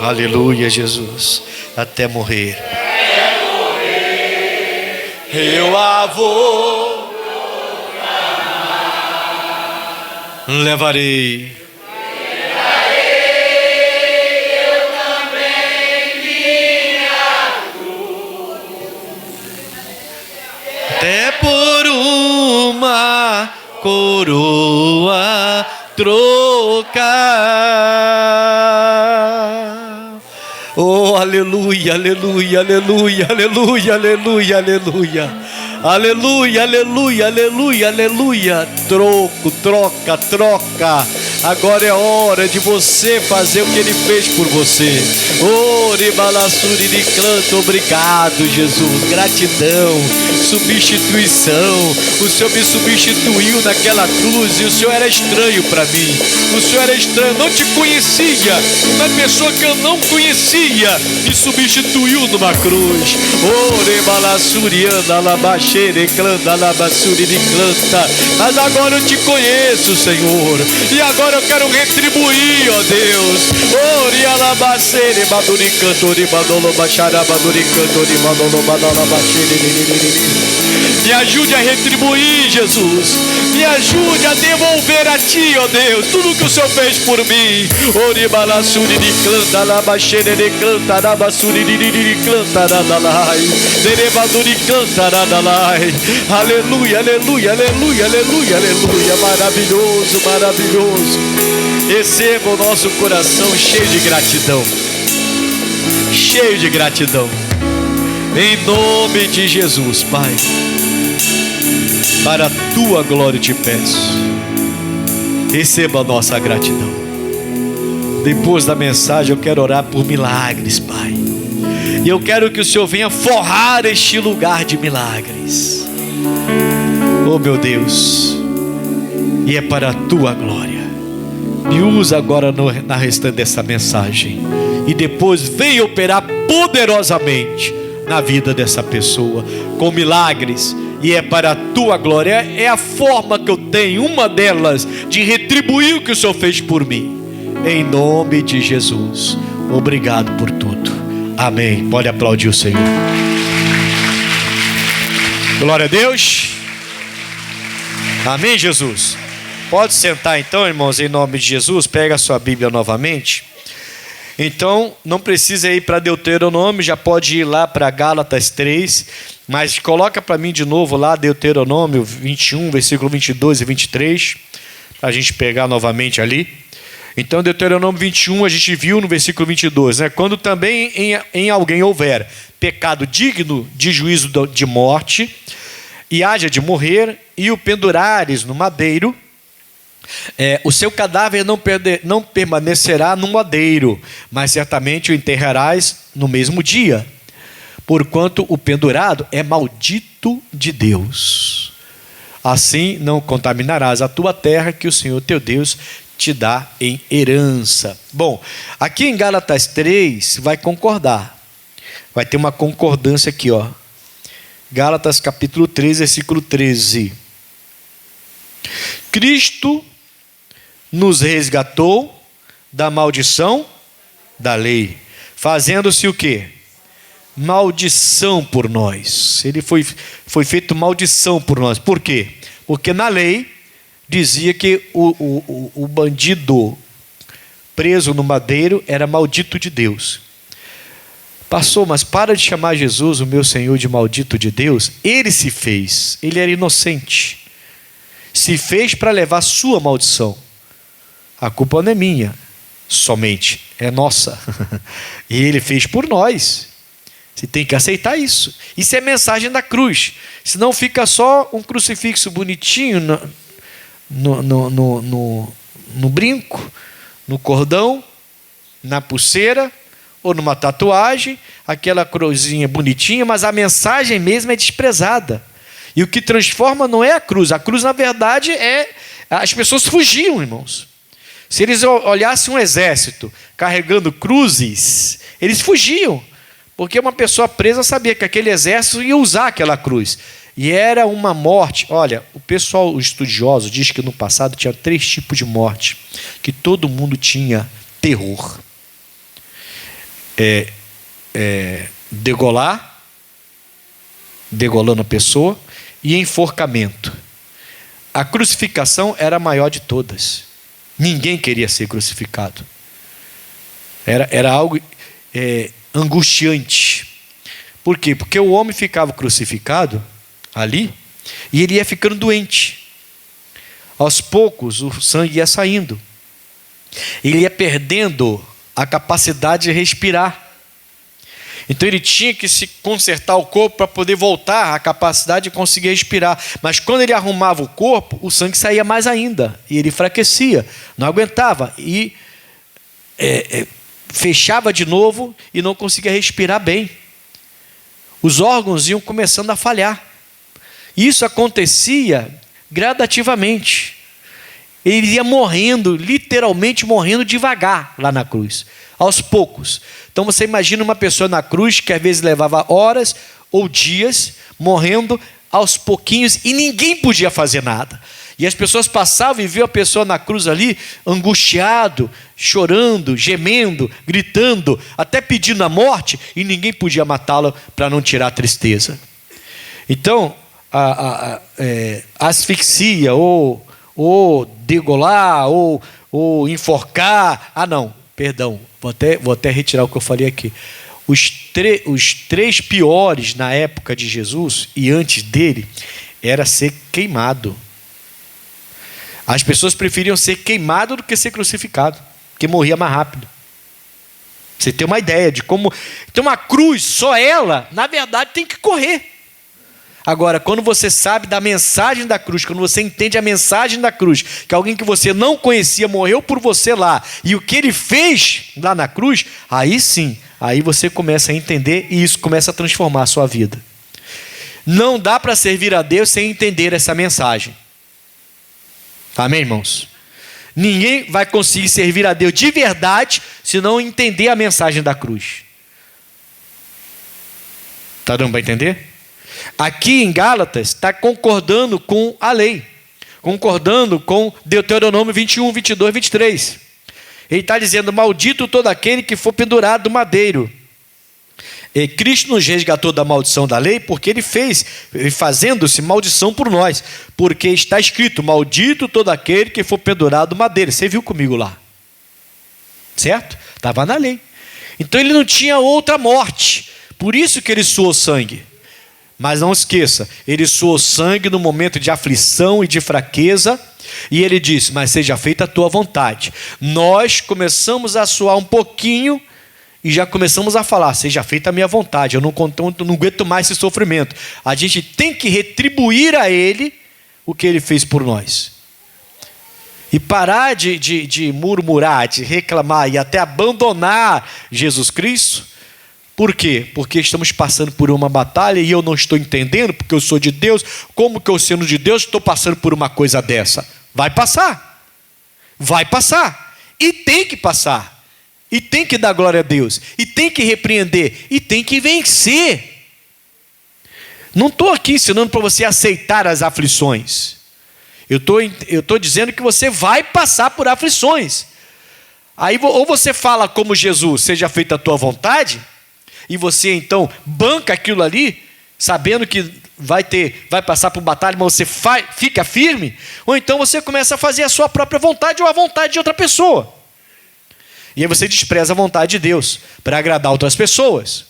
Aleluia, Jesus, até morrer. Eu a vou Levarei, até por uma coroa trocar. Oh, aleluia, aleluia, aleluia, aleluia, aleluia, aleluia. Aleluia, aleluia, aleluia, aleluia. Troco, troca, troca. Agora é hora de você fazer o que Ele fez por você. Obrigado, Jesus. Gratidão, substituição. O Senhor me substituiu naquela cruz e o Senhor era estranho para mim. O Senhor era estranho, não te conhecia. Uma pessoa que eu não conhecia me substituiu numa cruz. Mas agora eu te conheço, Senhor, e agora eu quero retribuir, ó Deus. Me ajude a retribuir, Jesus. Me ajude a devolver a Ti, ó Deus, tudo que o Senhor fez por mim. Aleluia, aleluia, aleluia, aleluia, aleluia. Maravilhoso, maravilhoso. Receba o nosso coração cheio de gratidão. Cheio de gratidão. Em nome de Jesus, Pai. Para a Tua glória eu te peço. Receba a nossa gratidão. Depois da mensagem eu quero orar por milagres, Pai. E eu quero que o Senhor venha forrar este lugar de milagres. Oh meu Deus. E é para a Tua glória. Me usa agora na restante dessa mensagem. E depois venha operar poderosamente na vida dessa pessoa, com milagres. E é para a Tua glória. É a forma que eu tenho, uma delas, de retribuir o que o Senhor fez por mim. Em nome de Jesus. Obrigado por tudo. Amém. Pode aplaudir o Senhor. Glória a Deus. Amém, Jesus. Pode sentar então, irmãos, em nome de Jesus. Pega a sua Bíblia novamente. Então, não precisa ir para Deuteronômio, já pode ir lá para Gálatas 3, mas coloca para mim de novo lá Deuteronômio 21, versículo 22 e 23, para a gente pegar novamente ali. Então, Deuteronômio 21, a gente viu no versículo 22, né? Quando também em alguém houver pecado digno de juízo de morte, e haja de morrer, e o pendurares no madeiro, o seu cadáver não permanecerá no madeiro, mas certamente o enterrarás no mesmo dia, porquanto o pendurado é maldito de Deus. Assim não contaminarás a tua terra, que o Senhor teu Deus te dá em herança. Bom, aqui em Gálatas 3 vai concordar. Vai ter uma concordância aqui, ó. Gálatas capítulo 3, versículo 13. Cristo nos resgatou da maldição da lei, fazendo-se o quê? Maldição por nós. Ele foi feito maldição por nós. Por quê? Porque na lei dizia que o bandido preso no madeiro era maldito de Deus. Pastor, mas para de chamar Jesus, o meu Senhor, de maldito de Deus. Ele se fez, ele era inocente, se fez para levar sua maldição. A culpa não é minha somente, é nossa. E ele fez por nós. Você tem que aceitar isso. Isso é mensagem da cruz. Senão fica só um crucifixo bonitinho no brinco, no cordão, na pulseira ou numa tatuagem, aquela cruzinha bonitinha, mas a mensagem mesmo é desprezada. E o que transforma não é a cruz, na verdade as pessoas fugiam, irmãos. Se eles olhassem um exército carregando cruzes, eles fugiam, porque uma pessoa presa sabia que aquele exército ia usar aquela cruz. E era uma morte. Olha, o pessoal estudioso diz que no passado tinha 3 tipos de morte que todo mundo tinha terror: degolando a pessoa, e enforcamento. A crucificação era a maior de todas. Ninguém queria ser crucificado. Era algo angustiante. Por quê? Porque o homem ficava crucificado ali e ele ia ficando doente. Aos poucos o sangue ia saindo. Ele ia perdendo a capacidade de respirar. Então ele tinha que se consertar o corpo para poder voltar à capacidade de conseguir respirar. Mas quando ele arrumava o corpo, o sangue saía mais ainda. E ele enfraquecia, não aguentava. E fechava de novo e não conseguia respirar bem. Os órgãos iam começando a falhar. Isso acontecia gradativamente. Ele ia morrendo, literalmente morrendo devagar lá na cruz, aos poucos. Então você imagina uma pessoa na cruz que às vezes levava horas ou dias, morrendo aos pouquinhos, e ninguém podia fazer nada. E as pessoas passavam e viam a pessoa na cruz ali, angustiado, chorando, gemendo, gritando, até pedindo a morte, e ninguém podia matá-lo para não tirar a tristeza. Então, a asfixia, ou degolar, ou enforcar. Não, perdão, vou até retirar o que eu falei aqui. Os três piores na época de Jesus e antes dele era ser queimado. As pessoas preferiam ser queimado do que ser crucificado, porque morria mais rápido. Você tem uma ideia de como. Então, uma cruz, só ela, na verdade, tem que correr. Agora, quando você sabe da mensagem da cruz, quando você entende a mensagem da cruz, que alguém que você não conhecia morreu por você lá, e o que ele fez lá na cruz, aí sim, aí você começa a entender e isso começa a transformar a sua vida. Não dá para servir a Deus sem entender essa mensagem. Amém, irmãos? Ninguém vai conseguir servir a Deus de verdade se não entender a mensagem da cruz. Está dando para entender? Aqui em Gálatas está concordando com a lei, concordando com Deuteronômio 21, 22, 23. Ele está dizendo: maldito todo aquele que for pendurado no madeiro. E Cristo nos resgatou da maldição da lei, porque ele fez, fazendo-se maldição por nós, porque está escrito: maldito todo aquele que for pendurado no madeiro. Você viu comigo lá, certo? Estava na lei. Então ele não tinha outra morte, por isso que ele suou sangue. Mas não esqueça, ele suou sangue no momento de aflição e de fraqueza, e ele disse: mas seja feita a tua vontade. Nós começamos a suar um pouquinho e já começamos a falar: seja feita a minha vontade, eu não aguento mais esse sofrimento. A gente tem que retribuir a ele o que ele fez por nós. E parar de murmurar, de reclamar e até abandonar Jesus Cristo. Por quê? Porque estamos passando por uma batalha e eu não estou entendendo, porque eu sou de Deus. Como que eu, sendo de Deus, estou passando por uma coisa dessa? Vai passar. Vai passar. E tem que passar. E tem que dar glória a Deus. E tem que repreender. E tem que vencer. Não estou aqui ensinando para você aceitar as aflições. Eu estou dizendo que você vai passar por aflições. Aí ou você fala como Jesus: seja feita a tua vontade. E você então banca aquilo ali, sabendo que vai passar por batalha, mas você fica firme. Ou então você começa a fazer a sua própria vontade ou a vontade de outra pessoa. E aí você despreza a vontade de Deus para agradar outras pessoas.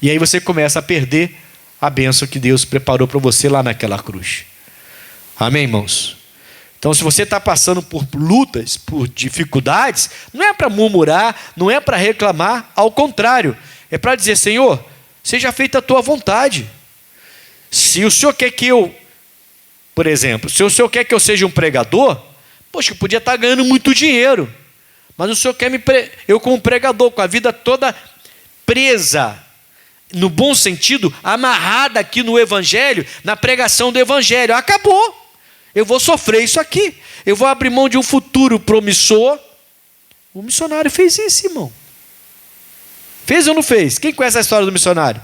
E aí você começa a perder a bênção que Deus preparou para você lá naquela cruz. Amém, irmãos? Então, se você está passando por lutas, por dificuldades, não é para murmurar, não é para reclamar, ao contrário, é para dizer: Senhor, seja feita a tua vontade. Se o Senhor quer que eu, por exemplo, se o Senhor quer que eu seja um pregador, poxa, eu podia estar ganhando muito dinheiro, mas o Senhor quer eu como pregador, com a vida toda presa, no bom sentido, amarrada aqui no Evangelho, na pregação do Evangelho. Acabou. Eu vou sofrer isso aqui. Eu vou abrir mão de um futuro promissor. O missionário fez isso, irmão. Fez ou não fez? Quem conhece a história do missionário?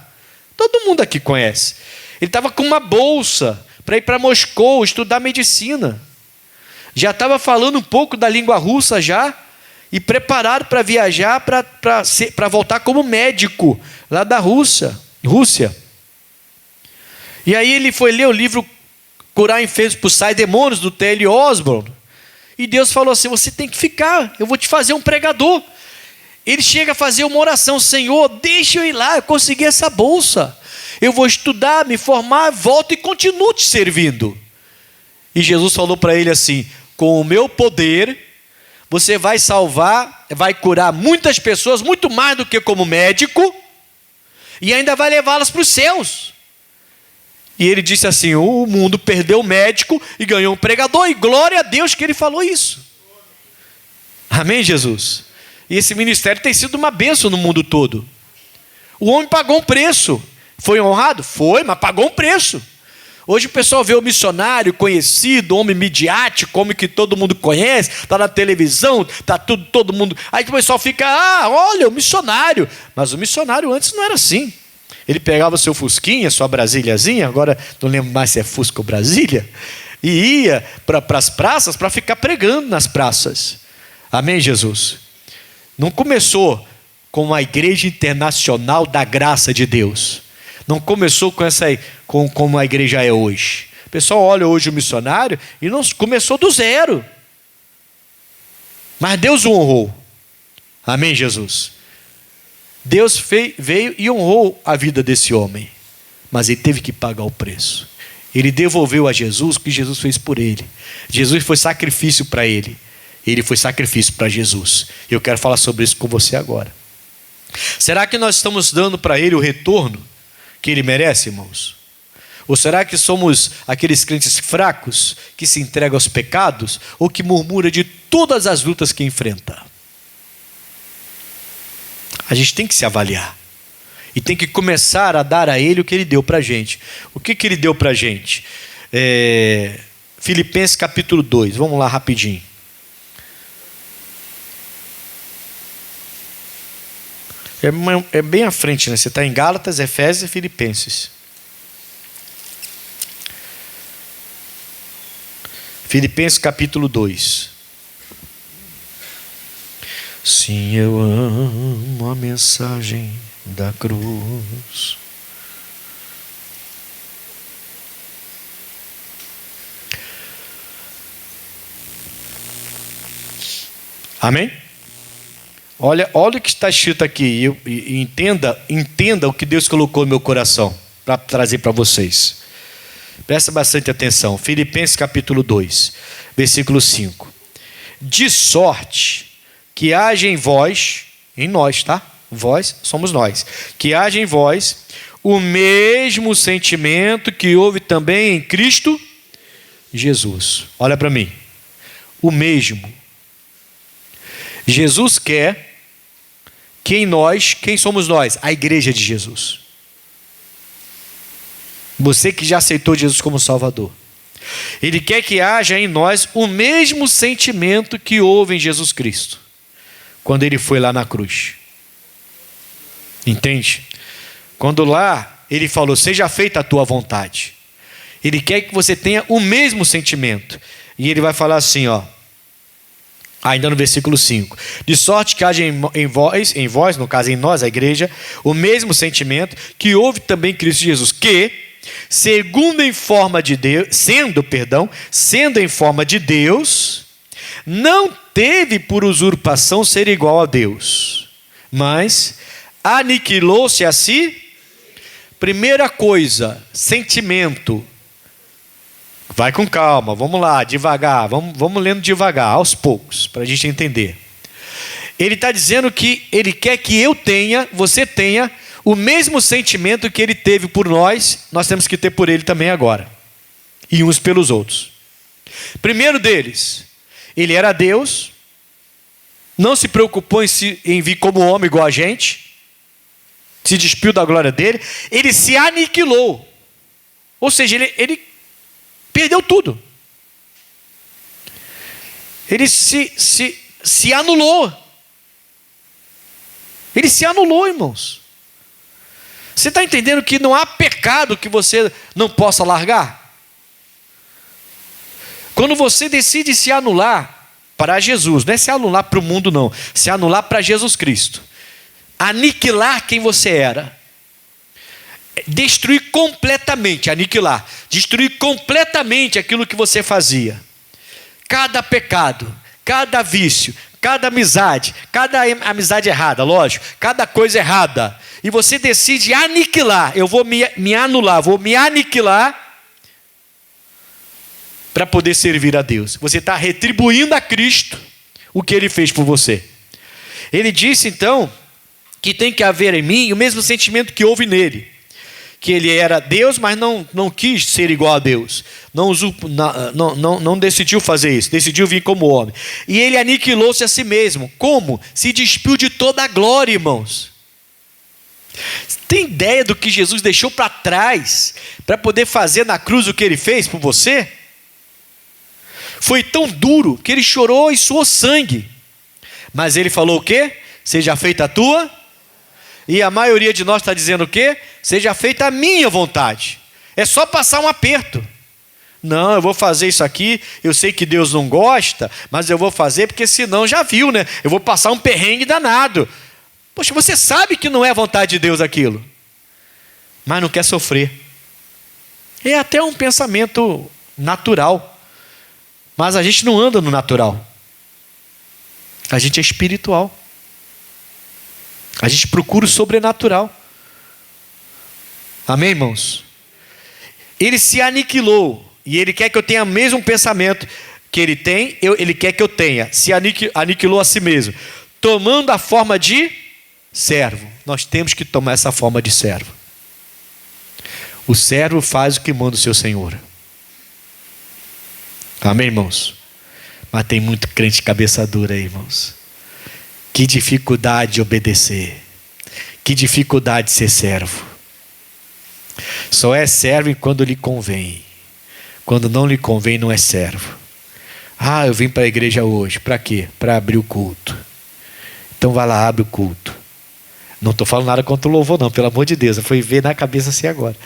Todo mundo aqui conhece. Ele estava com uma bolsa para ir para Moscou estudar medicina. Já estava falando um pouco da língua russa já. E preparado para viajar, para voltar como médico lá da Rússia. E aí ele foi ler o livro Curar Enfermos, Expulsar Demônios, do T.L. Osborne. E Deus falou assim: você tem que ficar, eu vou te fazer um pregador. Ele chega a fazer uma oração: Senhor, deixa eu ir lá, eu consegui essa bolsa. Eu vou estudar, me formar, volto e continuo te servindo. E Jesus falou para ele assim: com o meu poder, você vai salvar, vai curar muitas pessoas, muito mais do que como médico. e ainda vai levá-las para os céus. E ele disse assim: o mundo perdeu o médico e ganhou um pregador, e glória a Deus que ele falou isso. Amém, Jesus? E esse ministério tem sido uma bênção no mundo todo. O homem pagou um preço. Foi honrado? Foi, mas pagou um preço. Hoje o pessoal vê o missionário conhecido, homem midiático, homem que todo mundo conhece, está na televisão, está todo mundo. Aí o pessoal fica: olha, o missionário. Mas o missionário antes não era assim. Ele pegava o seu fusquinha, sua brasiliazinha, agora não lembro mais se é Fusca ou Brasília, e ia para as praças para ficar pregando nas praças. Amém, Jesus? Não começou com uma igreja internacional da graça de Deus. Não começou como a igreja é hoje. O pessoal olha hoje o missionário e não começou do zero. Mas Deus o honrou. Amém, Jesus? Deus veio e honrou a vida desse homem. Mas ele teve que pagar o preço. Ele devolveu a Jesus o que Jesus fez por ele. Jesus foi sacrifício para ele. Ele foi sacrifício para Jesus. Eu quero falar sobre isso com você agora. Será que nós estamos dando para ele o retorno que ele merece, irmãos? Ou será que somos aqueles crentes fracos que se entregam aos pecados ou que murmuram de todas as lutas que enfrenta? A gente tem que se avaliar e tem que começar a dar a ele o que ele deu para a gente. O que ele deu para a gente? Filipenses capítulo 2, vamos lá rapidinho. É bem à frente, né? Você está em Gálatas, Efésios e Filipenses. Filipenses capítulo 2. Sim, eu amo a mensagem da cruz. Amém? Olha o que está escrito aqui e entenda o que Deus colocou no meu coração para trazer para vocês. Presta bastante atenção. Filipenses capítulo 2, versículo 5. De sorte que haja em vós, em nós, tá? Vós somos nós. Que haja em vós o mesmo sentimento que houve também em Cristo Jesus. Olha para mim. O mesmo. Jesus quer que em nós, quem somos nós? A igreja de Jesus. Você que já aceitou Jesus como Salvador. Ele quer que haja em nós o mesmo sentimento que houve em Jesus Cristo, quando ele foi lá na cruz. Entende? Quando lá ele falou: seja feita a tua vontade. Ele quer que você tenha o mesmo sentimento. E ele vai falar assim, ainda no versículo 5. De sorte que haja em vós, no caso em nós, a igreja, o mesmo sentimento que houve também em Cristo Jesus, que, sendo em forma de Deus, não teve por usurpação ser igual a Deus, mas aniquilou-se a si. Primeira coisa, sentimento. Vai com calma, vamos lá, devagar, vamos lendo devagar, aos poucos, para a gente entender. Ele está dizendo que ele quer que você tenha o mesmo sentimento que ele teve por nós temos que ter por ele também agora. E uns pelos outros. Primeiro deles, ele era Deus, não se preocupou em vir como homem igual a gente, se despiu da glória dele, ele se aniquilou. Ou seja, ele perdeu tudo. Ele se anulou. Ele se anulou, irmãos. Você está entendendo que não há pecado que você não possa largar? Quando você decide se anular para Jesus, não é se anular para o mundo não, se anular para Jesus Cristo, aniquilar quem você era, destruir completamente, aniquilar, destruir completamente aquilo que você fazia, cada pecado, cada vício, cada amizade errada, lógico, cada coisa errada, e você decide aniquilar. Eu vou me anular, vou me aniquilar para poder servir a Deus. Você está retribuindo a Cristo o que Ele fez por você. Ele disse então que tem que haver em mim o mesmo sentimento que houve nele. Que ele era Deus, mas não quis ser igual a Deus. Não decidiu fazer isso. Decidiu vir como homem. E ele aniquilou-se a si mesmo. Como? Se despiu de toda a glória, irmãos. Tem ideia do que Jesus deixou para trás para poder fazer na cruz o que ele fez por você? Foi tão duro que ele chorou e suou sangue. Mas ele falou o quê? Seja feita a tua. E a maioria de nós está dizendo o quê? Seja feita a minha vontade. É só passar um aperto. Não, eu vou fazer isso aqui. Eu sei que Deus não gosta, mas eu vou fazer porque senão já viu, né? Eu vou passar um perrengue danado. Poxa, você sabe que não é a vontade de Deus aquilo, mas não quer sofrer. É até um pensamento natural. Mas a gente não anda no natural. A gente é espiritual. A gente procura o sobrenatural. Amém, irmãos? Ele se aniquilou. E ele quer que eu tenha o mesmo pensamento que ele tem. Ele quer que eu tenha. Se aniquilou a si mesmo. Tomando a forma de servo. Nós temos que tomar essa forma de servo. O servo faz o que manda o seu Senhor. Amém, irmãos? Mas tem muito crente cabeça dura aí, irmãos. Que dificuldade de obedecer. Que dificuldade de ser servo. Só é servo quando lhe convém. Quando não lhe convém, não é servo. Ah, eu vim para a igreja hoje. Para quê? Para abrir o culto. Então vai lá, abre o culto. Não estou falando nada contra o louvor não, pelo amor de Deus. Eu fui ver na cabeça assim agora.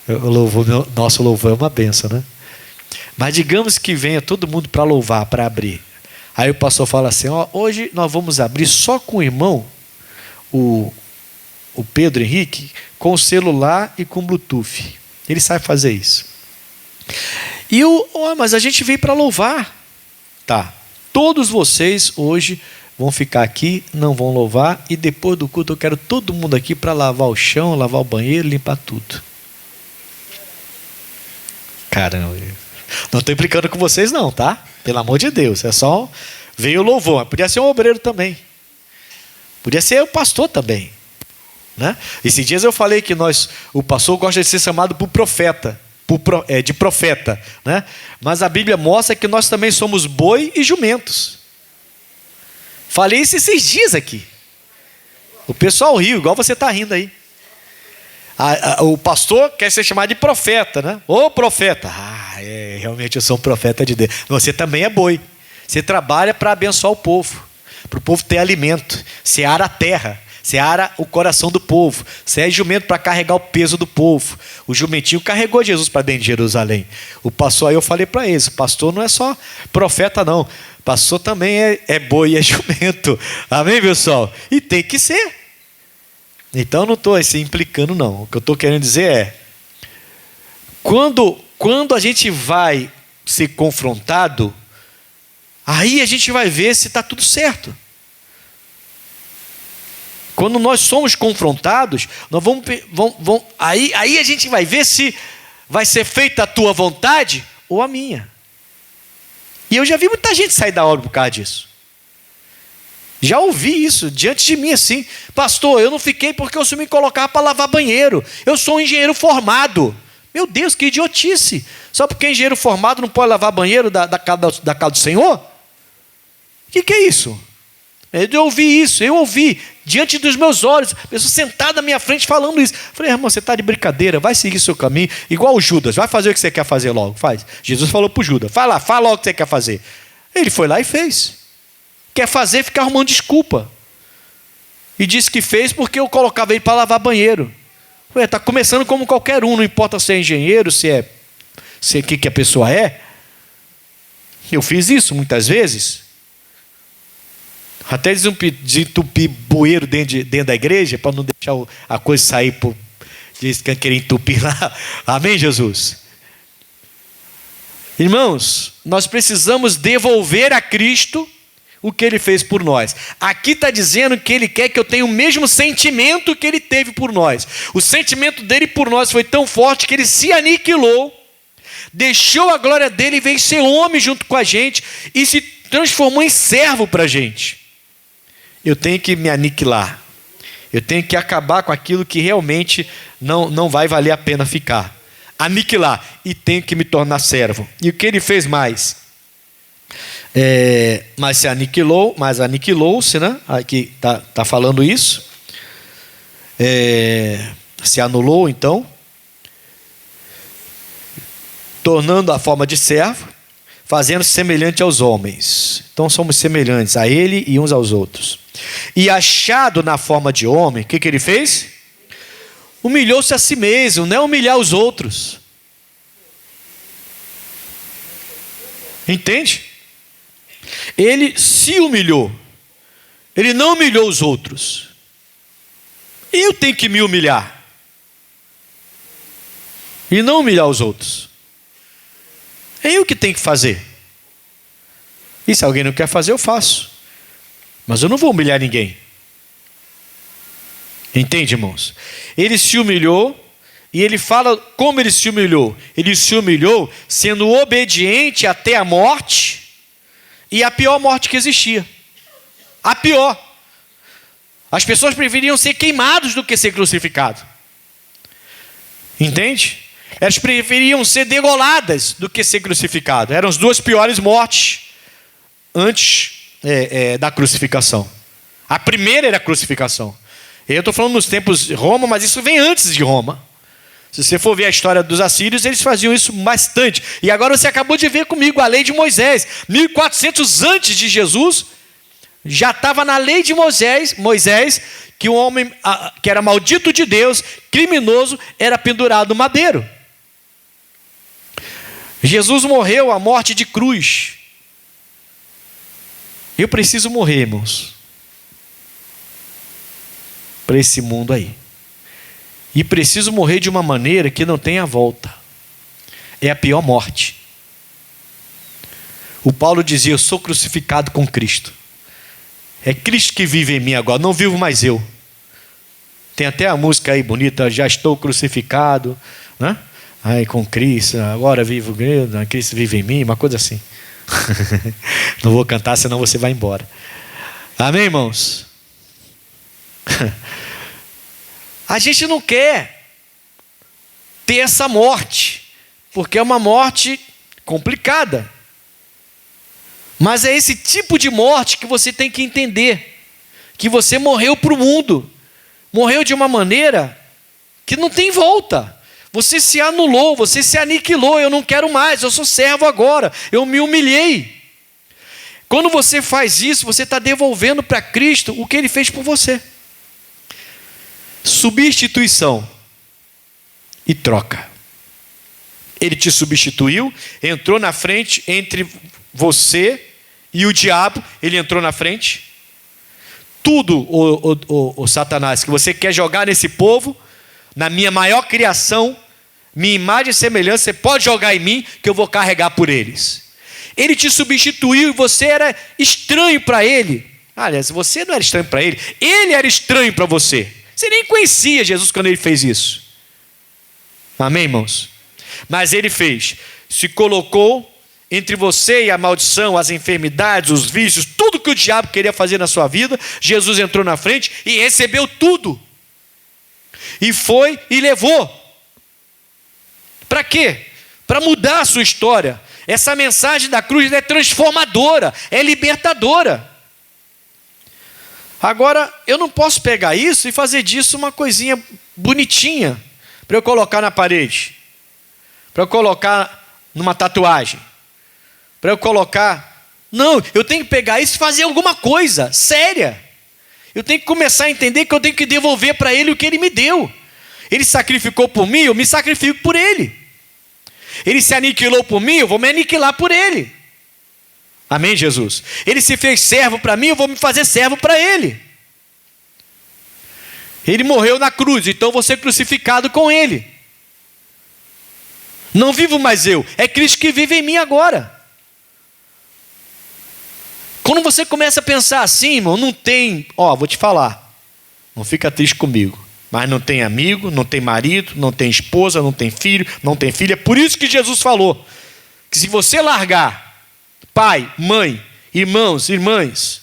O louvor, nosso louvor é uma bênção, né? Mas digamos que venha todo mundo para louvar, para abrir. Aí o pastor fala assim, ó, hoje nós vamos abrir só com o irmão, o Pedro Henrique, com o celular e com o Bluetooth. Ele sabe fazer isso. E mas a gente veio para louvar. Tá, todos vocês hoje vão ficar aqui, não vão louvar, e depois do culto eu quero todo mundo aqui para lavar o chão, lavar o banheiro, limpar tudo. Caramba, não estou implicando com vocês não, tá? Pelo amor de Deus, é só veio o louvor, mas podia ser um obreiro também. Podia ser o pastor também, né? Esses dias eu falei que o pastor gosta de ser chamado por profeta, de profeta, né? Mas a Bíblia mostra que nós também somos boi e jumentos. Falei isso esses dias aqui. O pessoal riu, igual você está rindo aí. O pastor quer ser chamado de profeta, né? Ô profeta, realmente eu sou um profeta de Deus. Você também é boi. Você trabalha para abençoar o povo, para o povo ter alimento. Você ara a terra, você ara o coração do povo. Você é jumento para carregar o peso do povo. O jumentinho carregou Jesus para dentro de Jerusalém. O pastor, aí eu falei para eles, o pastor não é só profeta não. O pastor também é boi e é jumento. Amém, pessoal? E tem que ser. Então não estou assim implicando não. O que eu estou querendo dizer é, quando a gente vai ser confrontado, aí a gente vai ver se está tudo certo. Quando nós somos confrontados, nós aí a gente vai ver se vai ser feita a tua vontade ou a minha. E eu já vi muita gente sair da obra por causa disso. Já ouvi isso diante de mim assim, pastor, eu não fiquei porque o senhor me colocava para lavar banheiro. Eu sou um engenheiro formado. Meu Deus, que idiotice. Só porque é engenheiro formado não pode lavar banheiro da casa do Senhor? O que é isso? Eu ouvi diante dos meus olhos, a pessoa sentada na minha frente falando isso. Falei, irmão, você está de brincadeira, vai seguir seu caminho, igual o Judas, vai fazer o que você quer fazer logo, faz. Jesus falou para o Judas, fala logo o que você quer fazer. Ele foi lá e fez. Quer fazer, fica arrumando desculpa. E disse que fez porque eu colocava ele para lavar banheiro. Está começando como qualquer um, não importa se é engenheiro, se é o que a pessoa é. Eu fiz isso muitas vezes. Até desentupir bueiro dentro da igreja, para não deixar a coisa sair por querer entupir lá. Amém, Jesus? Irmãos, nós precisamos devolver a Cristo o que Ele fez por nós. Aqui está dizendo que Ele quer que eu tenha o mesmo sentimento que Ele teve por nós. O sentimento dele por nós foi tão forte que Ele se aniquilou, deixou a glória dele e veio ser homem junto com a gente e se transformou em servo para a gente. Eu tenho que me aniquilar. Eu tenho que acabar com aquilo que realmente não vai valer a pena ficar. Aniquilar. E tenho que me tornar servo. E o que ele fez mais? Mas se aniquilou, mas aniquilou-se, né? Aqui está falando isso. Se anulou, então. Tornando a forma de servo, fazendo-se semelhante aos homens. Então somos semelhantes a ele e uns aos outros. E achado na forma de homem, o que ele fez? Humilhou-se a si mesmo, não é humilhar os outros. Entende? Ele se humilhou. Ele não humilhou os outros. Eu tenho que me humilhar. E não humilhar os outros. É eu que tenho que fazer. E se alguém não quer fazer, eu faço. Mas eu não vou humilhar ninguém. Entende, irmãos? Ele se humilhou. E ele fala como ele se humilhou. Ele se humilhou sendo obediente até a morte. E a pior morte que existia. A pior. As pessoas preferiam ser queimados do que ser crucificados. Entende? Elas preferiam ser degoladas do que ser crucificado. Eram as duas piores mortes antes da crucificação. A primeira era a crucificação. Eu estou falando nos tempos de Roma, mas isso vem antes de Roma. Se você for ver a história dos assírios, eles faziam isso bastante. E agora você acabou de ver comigo a lei de Moisés. 1400 antes de Jesus, já estava na lei de Moisés, que um homem que era maldito de Deus, criminoso, era pendurado no madeiro. Jesus morreu a morte de cruz. Eu preciso morrer, irmãos, para esse mundo aí. E preciso morrer de uma maneira que não tenha volta. É a pior morte. O Paulo dizia: eu sou crucificado com Cristo. É Cristo que vive em mim agora, não vivo mais eu. Tem até a música aí bonita: já estou crucificado, né? Aí com Cristo, agora vivo, Cristo vive em mim, uma coisa assim. Não vou cantar, senão você vai embora. Amém, irmãos? A gente não quer ter essa morte, porque é uma morte complicada. Mas é esse tipo de morte que você tem que entender, que você morreu para o mundo, morreu de uma maneira que não tem volta. Você se anulou, você se aniquilou. Eu não quero mais, eu sou servo agora, eu me humilhei. Quando você faz isso, você está devolvendo para Cristo o que Ele fez por você. Substituição e troca. Ele te substituiu, entrou na frente entre você e o diabo. Ele entrou na frente. Tudo, o Satanás, que você quer jogar nesse povo, na minha maior criação, minha imagem e semelhança, você pode jogar em mim, que eu vou carregar por eles. Ele te substituiu e você era estranho para ele. Aliás, você não era estranho para ele, ele era estranho para você. Você nem conhecia Jesus quando ele fez isso. Amém, irmãos? Mas ele fez, se colocou entre você e a maldição, as enfermidades, os vícios, tudo que o diabo queria fazer na sua vida. Jesus entrou na frente e recebeu tudo. E foi e levou. Para quê? Para mudar a sua história. Essa mensagem da cruz é transformadora, é libertadora. Agora, eu não posso pegar isso e fazer disso uma coisinha bonitinha para eu colocar na parede, para eu colocar numa tatuagem, para eu colocar... Não, eu tenho que pegar isso e fazer alguma coisa séria. Eu tenho que começar a entender que eu tenho que devolver para Ele o que Ele me deu. Ele sacrificou por mim, eu me sacrifico por Ele. Ele se aniquilou por mim, eu vou me aniquilar por Ele. Amém, Jesus? Ele se fez servo para mim, eu vou me fazer servo para Ele. Ele morreu na cruz, então eu vou ser crucificado com Ele. Não vivo mais eu, é Cristo que vive em mim agora. Quando você começa a pensar assim, irmão, não tem... vou te falar, não fica triste comigo, mas não tem amigo, não tem marido, não tem esposa, não tem filho, não tem filha. É por isso que Jesus falou que se você largar pai, mãe, irmãos, irmãs,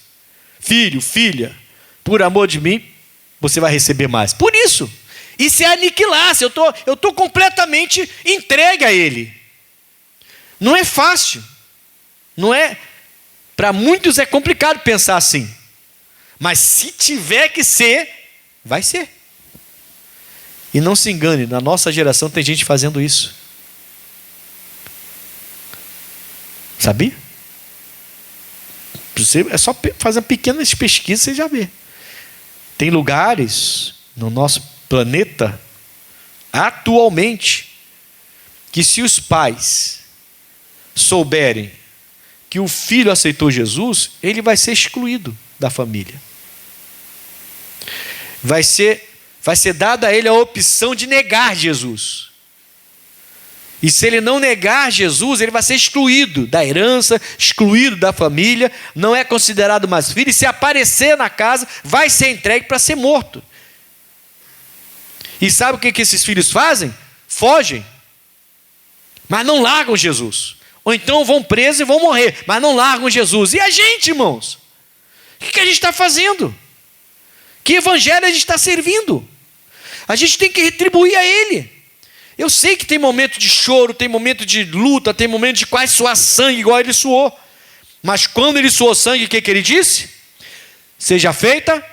filho, filha, por amor de mim, você vai receber mais. Por isso. E se aniquilasse, eu tô completamente entregue a Ele. Não é fácil. Não é. Para muitos é complicado pensar assim. Mas se tiver que ser, vai ser. E não se engane, na nossa geração tem gente fazendo isso. Sabia? É só fazer pequenas pesquisas, você já vê. Tem lugares no nosso planeta, atualmente, que se os pais souberem que o filho aceitou Jesus, ele vai ser excluído da família. Vai ser dada a ele a opção de negar Jesus. E se ele não negar Jesus, ele vai ser excluído da herança, excluído da família, não é considerado mais filho, e se aparecer na casa, vai ser entregue para ser morto. E sabe o que esses filhos fazem? Fogem. Mas não largam Jesus. Ou então vão presos e vão morrer, mas não largam Jesus. E a gente, irmãos? O que a gente está fazendo? Que evangelho a gente está servindo? A gente tem que retribuir a Ele. Eu sei que tem momento de choro, tem momento de luta, tem momento de quase suar sangue, igual ele suou. Mas quando ele suou sangue, o que ele disse? Seja feita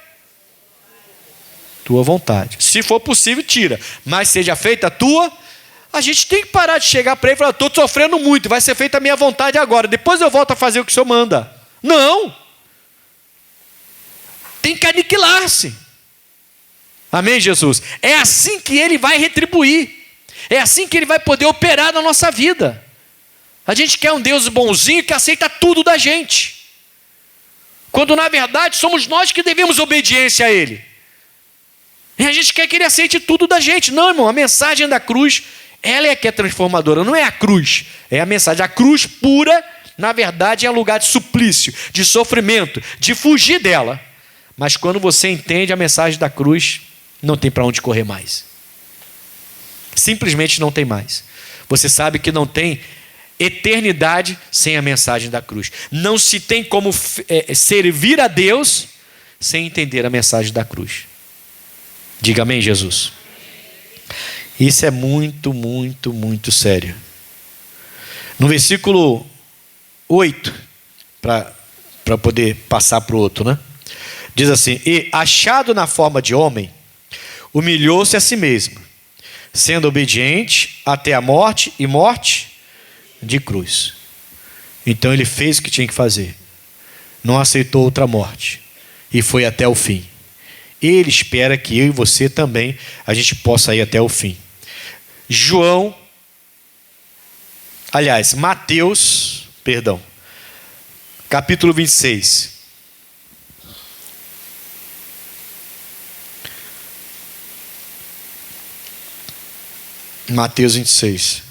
tua vontade. Se for possível, tira. Mas seja feita a tua. A gente tem que parar de chegar para ele e falar, estou sofrendo muito, vai ser feita a minha vontade agora. Depois eu volto a fazer o que o Senhor manda. Não. Tem que aniquilar-se. Amém, Jesus? É assim que ele vai retribuir. É assim que ele vai poder operar na nossa vida. A gente quer um Deus bonzinho que aceita tudo da gente. Quando na verdade somos nós que devemos obediência a Ele. E a gente quer que Ele aceite tudo da gente. Não, irmão, a mensagem da cruz, ela é que é transformadora. Não é a cruz, é a mensagem. A cruz pura, na verdade, é um lugar de suplício, de sofrimento, de fugir dela. Mas quando você entende a mensagem da cruz, não tem para onde correr mais. Simplesmente não tem mais. Você sabe que não tem eternidade sem a mensagem da cruz. Não se tem como servir a Deus sem entender a mensagem da cruz. Diga amém, Jesus. Isso é muito, muito, muito sério. No versículo 8, para poder passar para o outro, né? Diz assim: e achado na forma de homem, humilhou-se a si mesmo, sendo obediente até a morte, e morte de cruz. Então ele fez o que tinha que fazer. Não aceitou outra morte. E foi até o fim. Ele espera que eu e você também, a gente possa ir até o fim. Mateus, capítulo 26. Mateus 26.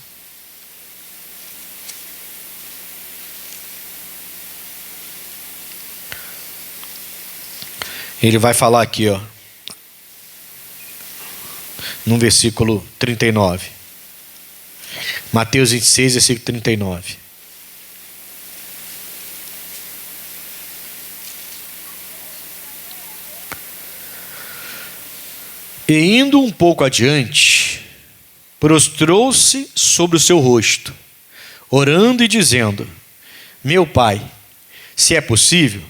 Ele vai falar aqui, ó, no versículo 39. Mateus 26, versículo 39. E indo um pouco adiante, prostrou-se sobre o seu rosto, orando e dizendo: meu Pai, se é possível,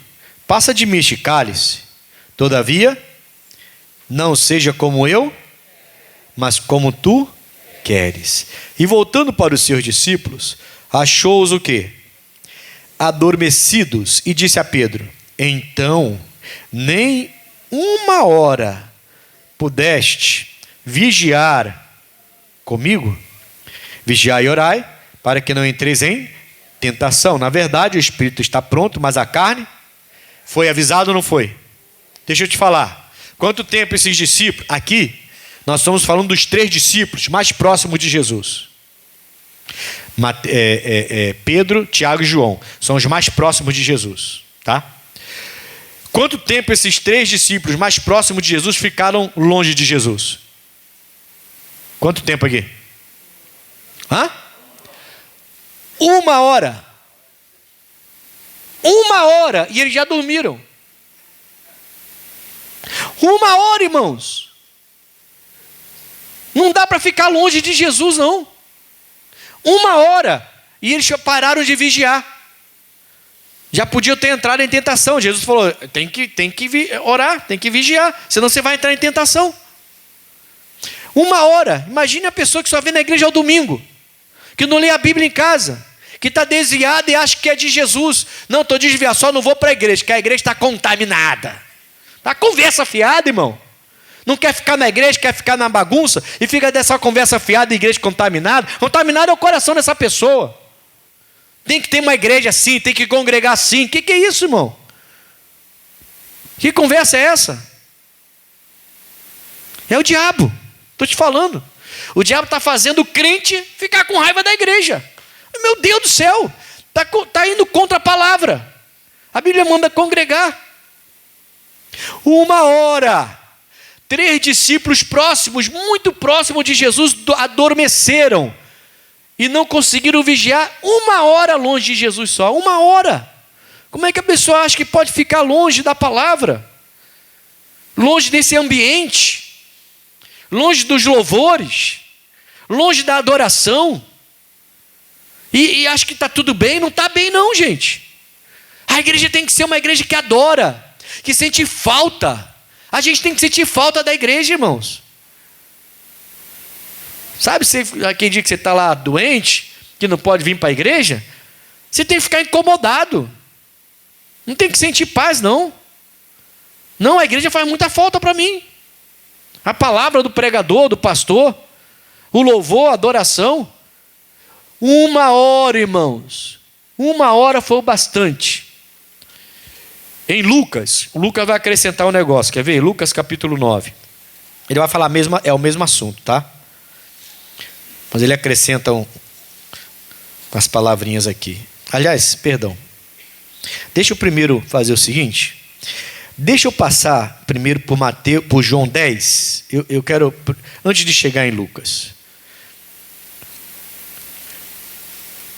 passa de mim este cálice. Todavia, não seja como eu, mas como tu queres. E voltando para os seus discípulos, achou-os o quê? Adormecidos, e disse a Pedro: então, nem uma hora pudeste vigiar comigo? Vigiai e orai, para que não entreis em tentação. Na verdade, o espírito está pronto, mas a carne foi avisado ou não foi? Deixa eu te falar. Quanto tempo esses discípulos... Aqui, nós estamos falando dos 3 discípulos mais próximos de Jesus. Pedro, Tiago e João. São os mais próximos de Jesus. Tá? Quanto tempo esses 3 discípulos mais próximos de Jesus ficaram longe de Jesus? Quanto tempo aqui? 1 hora. 1 hora. E eles já dormiram. 1 hora, irmãos. Não dá para ficar longe de Jesus, não. 1 hora. E eles pararam de vigiar. Já podiam ter entrado em tentação. Jesus falou, tem que orar, tem que vigiar, senão você vai entrar em tentação. 1 hora. Imagine a pessoa que só vem na igreja ao domingo, que não lê a Bíblia em casa, que está desviada e acha que é de Jesus. Não, estou desviado, só não vou para a igreja, que a igreja está contaminada. Tá conversa fiada, irmão. Não quer ficar na igreja, quer ficar na bagunça e fica dessa conversa fiada, igreja contaminada. Contaminado é o coração dessa pessoa. Tem que ter uma igreja assim, tem que congregar assim. O que é isso, irmão? Que conversa é essa? É o diabo. Estou te falando. O diabo está fazendo o crente ficar com raiva da igreja. Meu Deus do céu. Está indo contra a palavra. A Bíblia manda congregar. 1 hora. 3 discípulos próximos, muito próximos de Jesus, adormeceram. E não conseguiram vigiar 1 hora longe de Jesus só. 1 hora. Como é que a pessoa acha que pode ficar longe da palavra? Longe desse ambiente? Longe dos louvores? Longe da adoração? E acha que está tudo bem? Não está bem não, gente. A igreja tem que ser uma igreja que adora, que sente falta. A gente tem que sentir falta da igreja, irmãos. Sabe, aquele dia que você está lá doente, que não pode vir para a igreja, você tem que ficar incomodado. Não tem que sentir paz, não. Não, a igreja faz muita falta para mim. A palavra do pregador, do pastor, o louvor, a adoração. 1 hora, irmãos. 1 hora foi o bastante. Em Lucas, o Lucas vai acrescentar um negócio, quer ver? Lucas capítulo 9. Ele vai falar é o mesmo assunto, tá? Mas ele acrescenta umas palavrinhas aqui. Aliás, perdão. Deixa eu primeiro fazer o seguinte. Deixa eu passar primeiro por João 10. Eu quero, antes de chegar em Lucas.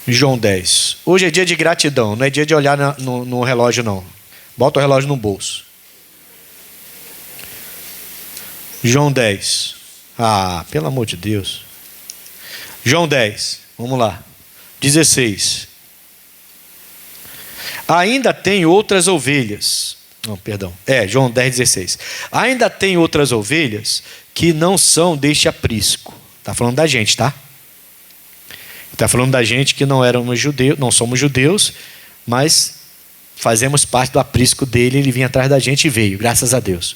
João 10. Hoje é dia de gratidão, não é dia de olhar no relógio, não. Bota o relógio no bolso. João 10. Ah, pelo amor de Deus. João 10, vamos lá. 16. Ainda tem outras ovelhas. Não, perdão. João 10, 16. Ainda tem outras ovelhas que não são deste aprisco. Está falando da gente, tá? Está falando da gente que não éramos judeus, não somos judeus, mas fazemos parte do aprisco dele. Ele vinha atrás da gente e veio, graças a Deus.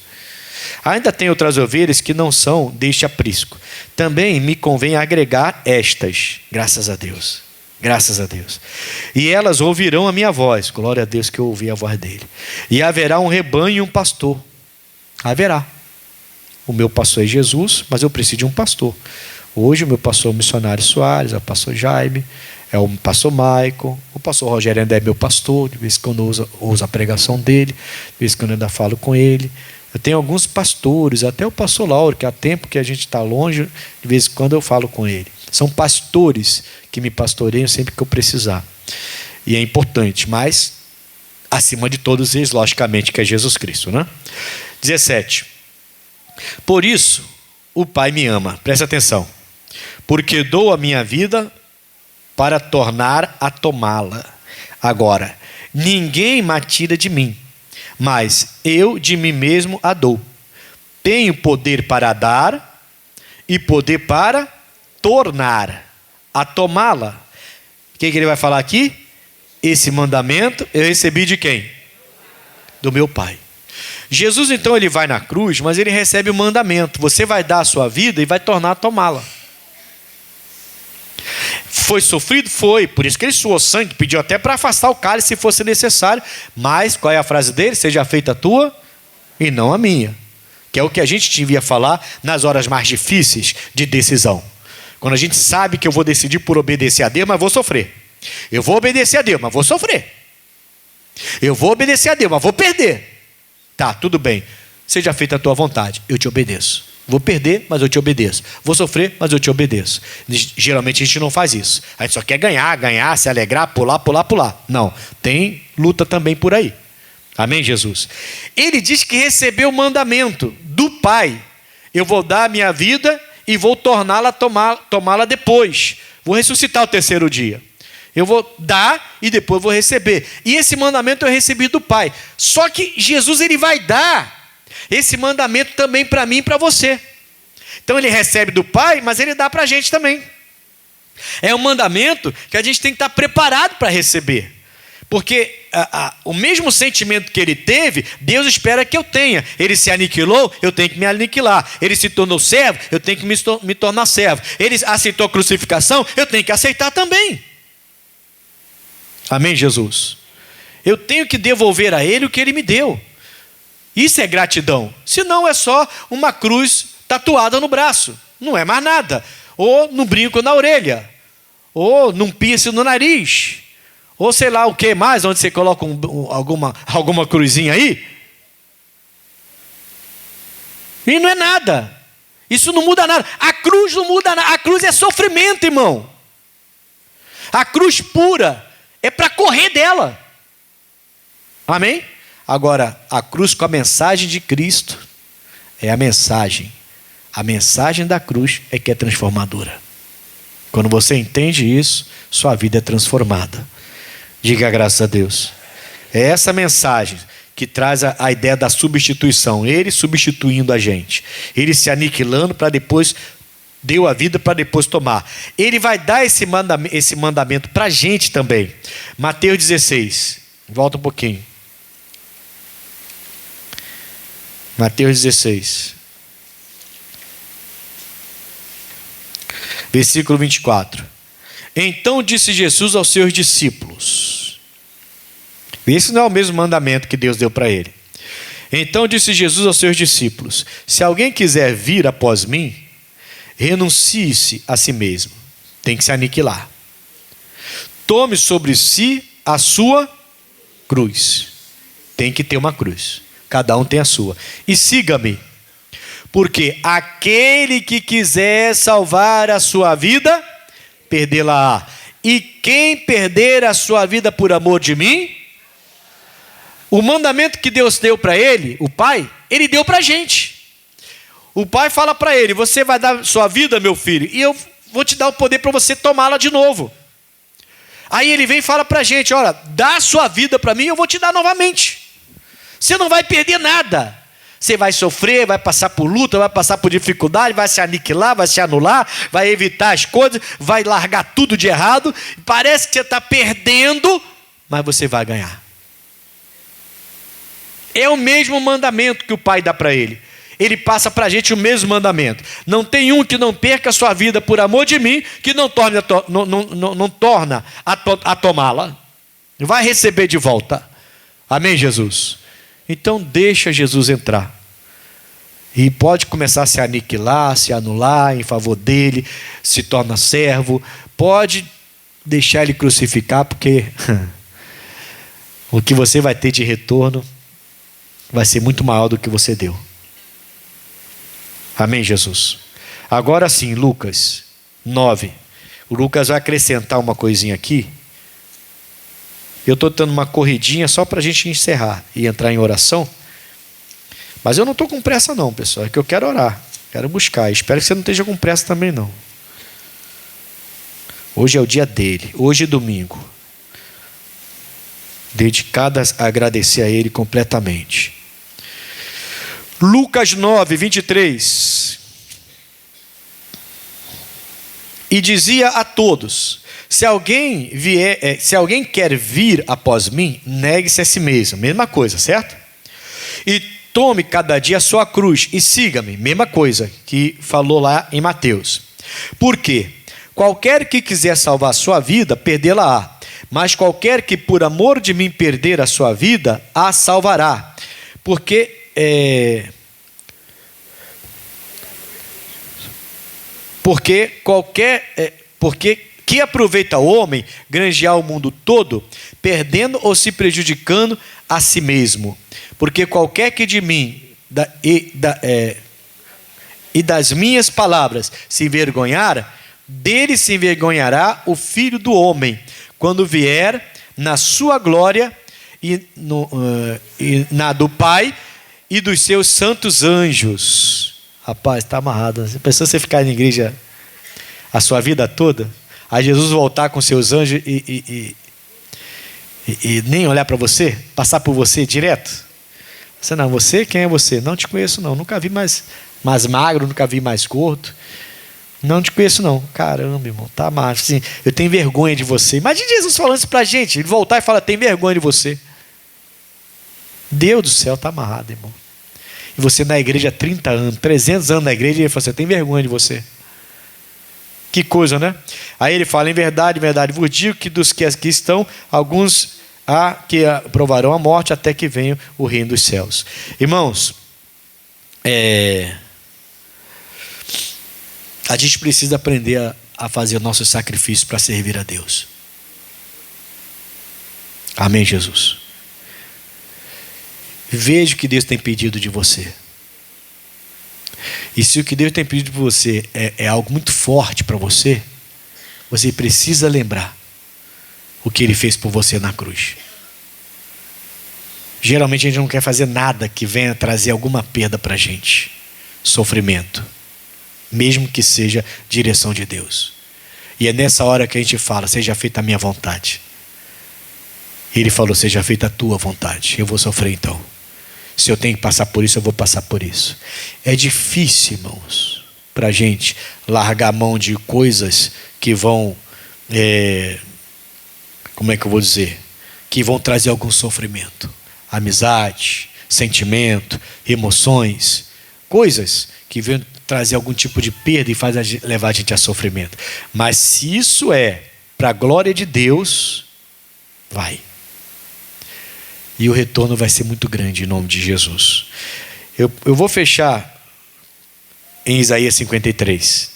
Ainda tem outras ovelhas que não são deste aprisco. Também me convém agregar estas, graças a Deus. Graças a Deus. E elas ouvirão a minha voz. Glória a Deus que eu ouvi a voz dele. E haverá um rebanho e um pastor. Haverá. O meu pastor é Jesus, mas eu preciso de um pastor. Hoje o meu pastor é o missionário Soares, é o pastor Jaime, é o pastor Michael, o pastor Rogério ainda é meu pastor, de vez em quando eu uso a pregação dele, de vez em quando eu ainda falo com ele. Eu tenho alguns pastores, até o pastor Lauro, que há tempo que a gente está longe, de vez em quando eu falo com ele. São pastores que me pastoreiam sempre que eu precisar. E é importante, mas acima de todos eles, logicamente, que é Jesus Cristo, né? 17. Por isso, o Pai me ama. Presta atenção. Porque dou a minha vida para tornar a tomá-la. Agora, ninguém me tira de mim, mas eu de mim mesmo a dou. Tenho poder para dar e poder para tornar a tomá-la. O que ele vai falar aqui? Esse mandamento eu recebi de quem? Do meu Pai. Jesus então ele vai na cruz, mas ele recebe o mandamento. Você vai dar a sua vida e vai tornar a tomá-la. Foi sofrido? Foi. Por isso que ele suou sangue, pediu até para afastar o cálice se fosse necessário. Mas qual é a frase dele? Seja feita a tua e não a minha. Que é o que a gente devia falar nas horas mais difíceis de decisão. Quando a gente sabe que eu vou decidir por obedecer a Deus, mas vou sofrer. Eu vou obedecer a Deus, mas vou sofrer. Eu vou obedecer a Deus, mas vou perder. Tá, tudo bem. Seja feita a tua vontade, eu te obedeço. Vou perder, mas eu te obedeço. Vou sofrer, mas eu te obedeço. Geralmente a gente não faz isso. A gente só quer ganhar, se alegrar, pular. Não, tem luta também por aí. Amém, Jesus? Ele diz que recebeu o mandamento do Pai. Eu vou dar a minha vida e vou tomá-la depois. Vou ressuscitar o terceiro dia. Eu vou dar e depois vou receber. E esse mandamento eu recebi do Pai. Só que Jesus, ele vai dar esse mandamento também para mim e para você. Então ele recebe do Pai, mas ele dá para a gente também. É um mandamento que a gente tem que estar preparado para receber. Porque o mesmo sentimento que ele teve, Deus espera que eu tenha. Ele se aniquilou, eu tenho que me aniquilar. Ele se tornou servo, eu tenho que me tornar servo. Ele aceitou a crucificação, eu tenho que aceitar também. Amém, Jesus? Eu tenho que devolver a ele o que ele me deu. Isso é gratidão. Senão é só uma cruz tatuada no braço. Não é mais nada. Ou num brinco na orelha. Ou num piercing no nariz. Ou sei lá o que mais, onde você coloca alguma cruzinha aí. E não é nada. Isso não muda nada. A cruz não muda nada. A cruz é sofrimento, irmão. A cruz pura é para correr dela. Amém? Agora, a cruz com a mensagem de Cristo é a mensagem. A mensagem da cruz é que é transformadora. Quando você entende isso, sua vida é transformada. Diga graças a Deus. É essa mensagem que traz a ideia da substituição. Ele substituindo a gente. Ele se aniquilando para depois, deu a vida para depois tomar. Ele vai dar esse mandamento para a gente também. Mateus 16. Volta um pouquinho. Mateus 16. Versículo 24. Então disse Jesus aos seus discípulos. Esse não é o mesmo mandamento que Deus deu para ele. Então disse Jesus aos seus discípulos: se alguém quiser vir após mim, renuncie-se a si mesmo. Tem que se aniquilar. Tome sobre si a sua cruz. Tem que ter uma cruz. Cada um tem a sua. E siga-me. Porque aquele que quiser salvar a sua vida, perdê-la-á. E quem perder a sua vida por amor de mim, o mandamento que Deus deu para ele, o Pai, ele deu para a gente. O Pai fala para ele: você vai dar sua vida, meu filho, e eu vou te dar o poder para você tomá-la de novo. Aí ele vem e fala para a gente: olha, dá a sua vida para mim, eu vou te dar novamente. Você não vai perder nada. Você vai sofrer, vai passar por luta, vai passar por dificuldade, vai se aniquilar, vai se anular, vai evitar as coisas, vai largar tudo de errado. Parece que você está perdendo, mas você vai ganhar. É o mesmo mandamento que o Pai dá para ele. Ele passa para a gente o mesmo mandamento. Não tem um que não perca a sua vida por amor de mim, que não torna a tomá-la. Vai receber de volta. Amém, Jesus? Então deixa Jesus entrar. E pode começar a se aniquilar, se anular em favor dele, se torna servo. Pode deixar ele crucificar, porque o que você vai ter de retorno vai ser muito maior do que você deu. Amém, Jesus? Agora sim, Lucas 9. O Lucas vai acrescentar uma coisinha aqui. Eu estou dando uma corridinha só para a gente encerrar e entrar em oração. Mas eu não estou com pressa não, pessoal. É que eu quero orar, quero buscar. Espero que você não esteja com pressa também não. Hoje é o dia dele, hoje é domingo. Dedicado a agradecer a ele completamente. Lucas 9, 23. E dizia a todos: se alguém quer vir após mim, negue-se a si mesmo. Mesma coisa, certo? E tome cada dia a sua cruz e siga-me. Mesma coisa que falou lá em Mateus. Por quê? Qualquer que quiser salvar a sua vida, perdê-la-á. Mas qualquer que por amor de mim perder a sua vida, a salvará. Porque que aproveita o homem granjear o mundo todo, perdendo ou se prejudicando a si mesmo? Porque qualquer que de mim e das minhas palavras se envergonhar, dele se envergonhará o Filho do Homem, quando vier na sua glória e na do Pai e dos seus santos anjos. Rapaz, está amarrado. Você pensou você ficar na igreja a sua vida toda? Aí Jesus voltar com seus anjos e nem olhar para você? Passar por você direto? Você não, você? Quem é você? Não te conheço não, nunca vi mais magro, nunca vi mais gordo. Não te conheço não. Caramba, irmão, tá macho. Assim, eu tenho vergonha de você. Imagina Jesus falando isso pra gente. Ele voltar e fala, tem vergonha de você. Deus do céu, tá amarrado, irmão. E você na igreja há 30 anos, 300 anos na igreja, e ele fala assim, tem vergonha de você. Que coisa, né? Aí ele fala, em verdade vos digo que dos que aqui estão, alguns há que provarão a morte até que venha o reino dos céus. Irmãos, a gente precisa aprender a fazer nossos sacrifícios para servir a Deus. Amém, Jesus? Veja o que Deus tem pedido de você. E se o que Deus tem pedido de você é algo muito forte para você, você precisa lembrar o que Ele fez por você na cruz. Geralmente a gente não quer fazer nada que venha trazer alguma perda para a gente. Sofrimento. Mesmo que seja direção de Deus. E é nessa hora que a gente fala, seja feita a minha vontade. E Ele falou, seja feita a tua vontade. Eu vou sofrer então. Se eu tenho que passar por isso, eu vou passar por isso. É difícil, irmãos, para a gente largar a mão de coisas que vão, como é que eu vou dizer? Que vão trazer algum sofrimento. Amizade, sentimento, emoções, coisas que vêm trazer algum tipo de perda e faz levar a gente a sofrimento. Mas se isso é para a glória de Deus, vai. E o retorno vai ser muito grande em nome de Jesus. Eu vou fechar em Isaías 53.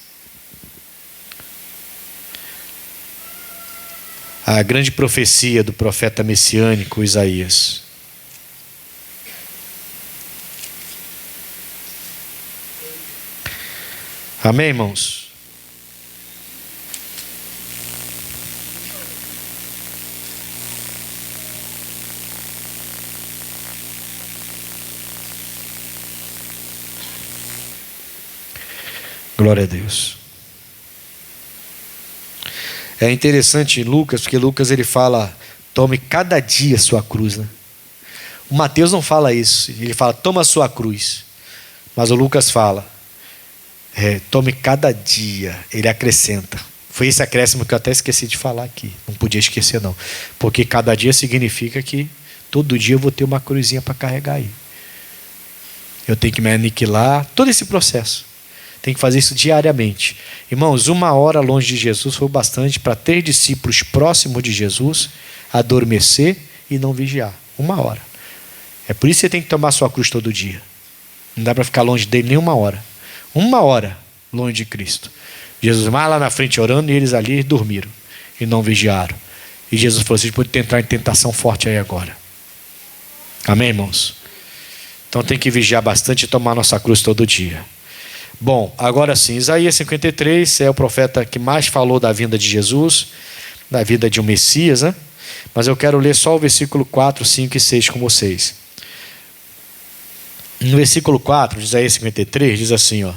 A grande profecia do profeta messiânico Isaías. Amém, irmãos? Glória a Deus. É interessante em Lucas, porque Lucas ele fala, tome cada dia sua cruz, né? O Mateus não fala isso, ele fala, toma a sua cruz. Mas o Lucas fala, tome cada dia, ele acrescenta. Foi esse acréscimo que eu até esqueci de falar aqui, não podia esquecer não. Porque cada dia significa que todo dia eu vou ter uma cruzinha para carregar aí. Eu tenho que me aniquilar, todo esse processo. Tem que fazer isso diariamente. Irmãos, 1 hora longe de Jesus foi bastante para 3 discípulos próximos de Jesus adormecer e não vigiar. 1 hora. É por isso que você tem que tomar sua cruz todo dia. Não dá para ficar longe dele nem 1 hora. 1 hora longe de Cristo. Jesus mais lá na frente orando e eles ali dormiram e não vigiaram. E Jesus falou, vocês podem entrar em tentação forte aí agora. Amém, irmãos? Então tem que vigiar bastante e tomar nossa cruz todo dia. Bom, agora sim, Isaías 53 é o profeta que mais falou da vinda de Jesus, da vida de um Messias, né? Mas eu quero ler só o versículo 4, 5 e 6 com vocês. No versículo 4 de Isaías 53 diz assim, ó: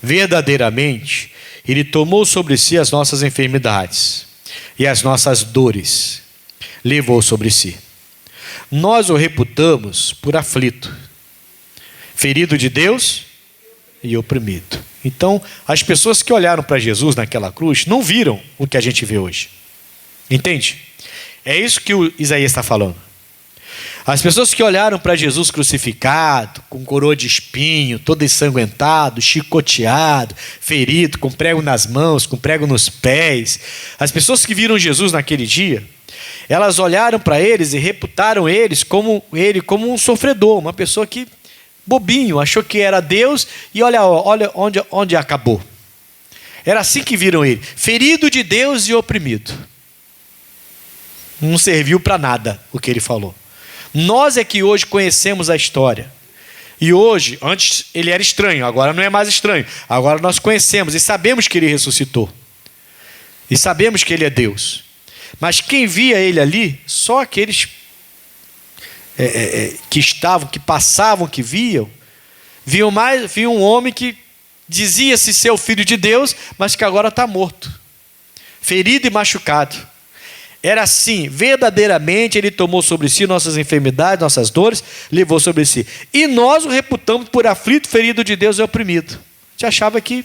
verdadeiramente Ele tomou sobre si as nossas enfermidades e as nossas dores levou sobre si. Nós o reputamos por aflito, ferido de Deus e oprimido. Então, as pessoas que olharam para Jesus naquela cruz não viram o que a gente vê hoje. Entende? É isso que o Isaías está falando. As pessoas que olharam para Jesus crucificado, com coroa de espinho, todo ensanguentado, chicoteado, ferido, com prego nas mãos, com prego nos pés, as pessoas que viram Jesus naquele dia, elas olharam para eles e reputaram ele como um sofredor, uma pessoa que bobinho, achou que era Deus e olha onde acabou. Era assim que viram ele, ferido de Deus e oprimido. Não serviu para nada o que ele falou. Nós é que hoje conhecemos a história. E hoje, antes ele era estranho, agora não é mais estranho. Agora nós conhecemos e sabemos que ele ressuscitou. E sabemos que ele é Deus. Mas quem via ele ali, só aqueles que estavam, que passavam, que viam um homem que dizia-se ser o Filho de Deus, mas que agora está morto, ferido e machucado. Era assim, verdadeiramente ele tomou sobre si nossas enfermidades, nossas dores, levou sobre si. E nós o reputamos por aflito, ferido de Deus e oprimido. A gente achava que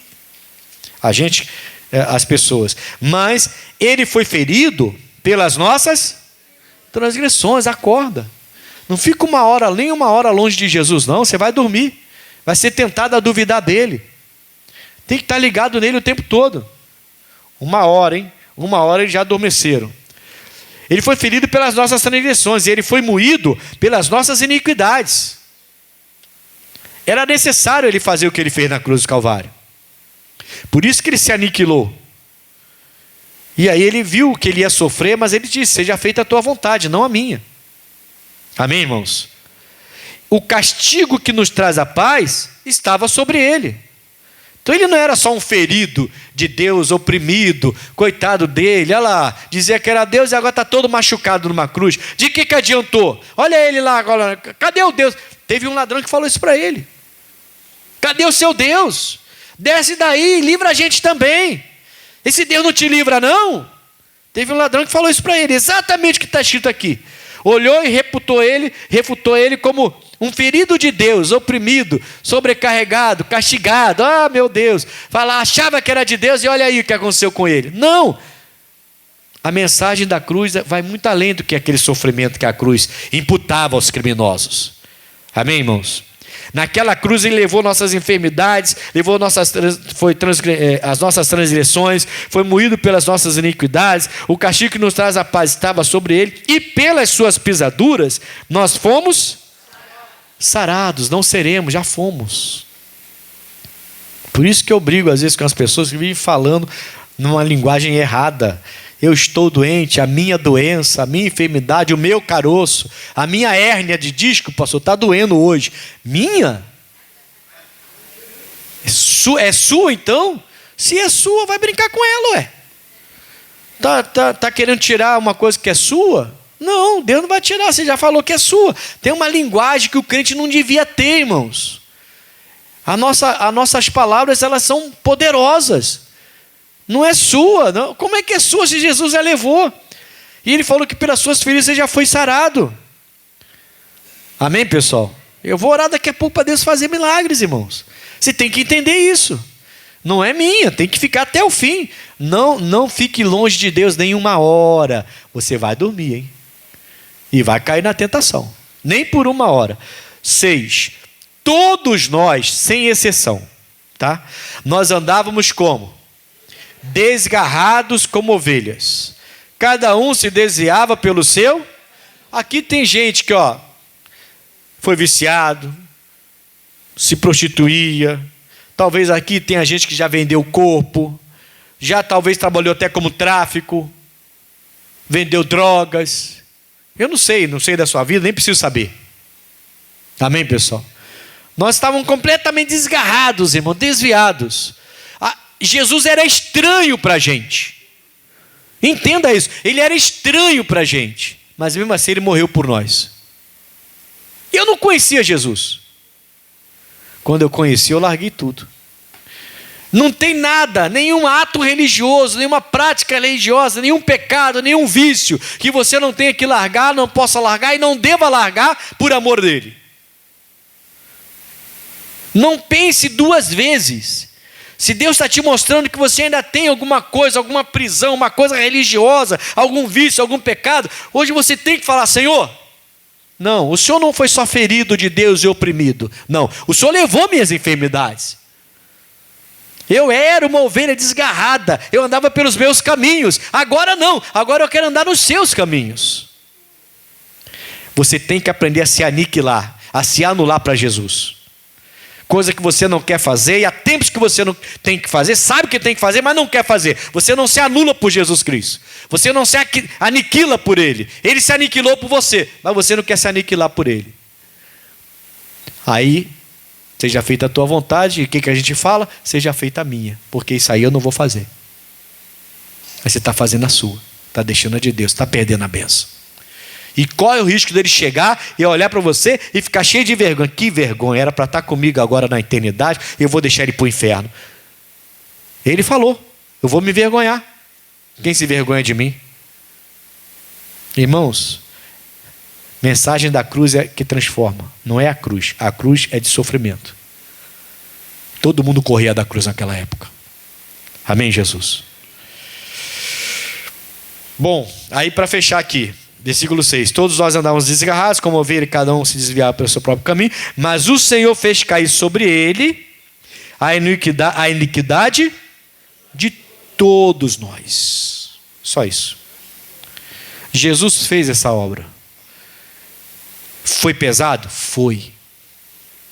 as pessoas, mas ele foi ferido pelas nossas transgressões. Acorda, não fica nem uma hora longe de Jesus, não. Você vai dormir, vai ser tentado a duvidar dele. Tem que estar ligado nele o tempo todo. Uma hora eles já adormeceram. Ele foi ferido pelas nossas transgressões, e ele foi moído pelas nossas iniquidades. Era necessário ele fazer o que ele fez na cruz do Calvário. Por isso que ele se aniquilou. E aí ele viu que ele ia sofrer, mas ele disse: seja feita a tua vontade, não a minha. Amém, irmãos? O castigo que nos traz a paz estava sobre ele. Então ele não era só um ferido de Deus, oprimido, coitado dele, olha lá, dizia que era Deus e agora está todo machucado numa cruz. De que adiantou? Olha ele lá agora, cadê o Deus? Teve um ladrão que falou isso para ele: cadê o seu Deus? Desce daí, livra a gente também. Esse Deus não te livra, não? Teve um ladrão que falou isso para ele, exatamente o que está escrito aqui. Olhou e refutou ele como um ferido de Deus, oprimido, sobrecarregado, castigado. Ah, meu Deus, achava que era de Deus e olha aí o que aconteceu com ele. Não, a mensagem da cruz vai muito além do que aquele sofrimento que a cruz imputava aos criminosos. Amém, irmãos? Naquela cruz ele levou nossas enfermidades, levou as nossas transgressões, foi moído pelas nossas iniquidades, o castigo que nos traz a paz estava sobre ele, e pelas suas pisaduras nós fomos sarados. Não seremos, já fomos. Por isso que eu brigo às vezes com as pessoas que vivem falando numa linguagem errada. Eu estou doente, a minha doença, a minha enfermidade, o meu caroço, a minha hérnia de disco, pastor, está doendo hoje. Minha? É sua então? Se é sua, vai brincar com ela, ué. Tá querendo tirar uma coisa que é sua? Não, Deus não vai tirar, você já falou que é sua. Tem uma linguagem que o crente não devia ter, irmãos. As nossas palavras, elas são poderosas. Não é sua, não. Como é que é sua se Jesus a levou? E ele falou que pelas suas feridas você já foi sarado. Amém, pessoal? Eu vou orar daqui a pouco para Deus fazer milagres, irmãos. Você tem que entender isso. Não é minha, tem que ficar até o fim. Não fique longe de Deus nenhuma hora. Você vai dormir, hein? E vai cair na tentação. Nem por uma hora. 6. Todos nós, sem exceção, tá? Nós andávamos como? Desgarrados como ovelhas. Cada um se desviava pelo seu. Aqui tem gente que foi viciado, se prostituía. Talvez aqui tenha gente que já vendeu o corpo, já talvez trabalhou até como tráfico, vendeu drogas. Eu não sei da sua vida, nem preciso saber. Amém, pessoal? Nós estávamos completamente desgarrados, irmão, desviados. Jesus era estranho para a gente. Entenda isso. Ele era estranho para a gente. Mas mesmo assim ele morreu por nós. Eu não conhecia Jesus. Quando eu conheci, eu larguei tudo. Não tem nada, nenhum ato religioso, nenhuma prática religiosa, nenhum pecado, nenhum vício que você não tenha que largar, não possa largar e não deva largar por amor dele. Não pense duas vezes. Se Deus está te mostrando que você ainda tem alguma coisa, alguma prisão, uma coisa religiosa, algum vício, algum pecado, hoje você tem que falar: Senhor, não, o Senhor não foi só ferido de Deus e oprimido. Não, o Senhor levou minhas enfermidades. Eu era uma ovelha desgarrada, eu andava pelos meus caminhos. Agora não, agora eu quero andar nos seus caminhos. Você tem que aprender a se aniquilar, a se anular para Jesus. Coisa que você não quer fazer, e há tempos que você não tem que fazer, sabe que tem que fazer, mas não quer fazer. Você não se anula por Jesus Cristo. Você não se aniquila por Ele. Ele se aniquilou por você, mas você não quer se aniquilar por Ele. Aí, seja feita a tua vontade, e o que a gente fala? Seja feita a minha, porque isso aí eu não vou fazer. Aí você está fazendo a sua, está deixando a de Deus, está perdendo a bênção. E corre o risco dele chegar e olhar para você e ficar cheio de vergonha. Que vergonha, era para estar comigo agora na eternidade e eu vou deixar ele para o inferno. Ele falou, eu vou me envergonhar. Quem se vergonha de mim? Irmãos, mensagem da cruz é que transforma, não é a cruz é de sofrimento. Todo mundo corria da cruz naquela época. Amém, Jesus? Bom, aí para fechar aqui, versículo 6. Todos nós andávamos desgarrados, como ovelha, cada um se desviava pelo seu próprio caminho, mas o Senhor fez cair sobre ele a iniquidade de todos nós. Só isso. Jesus fez essa obra. Foi pesado? Foi.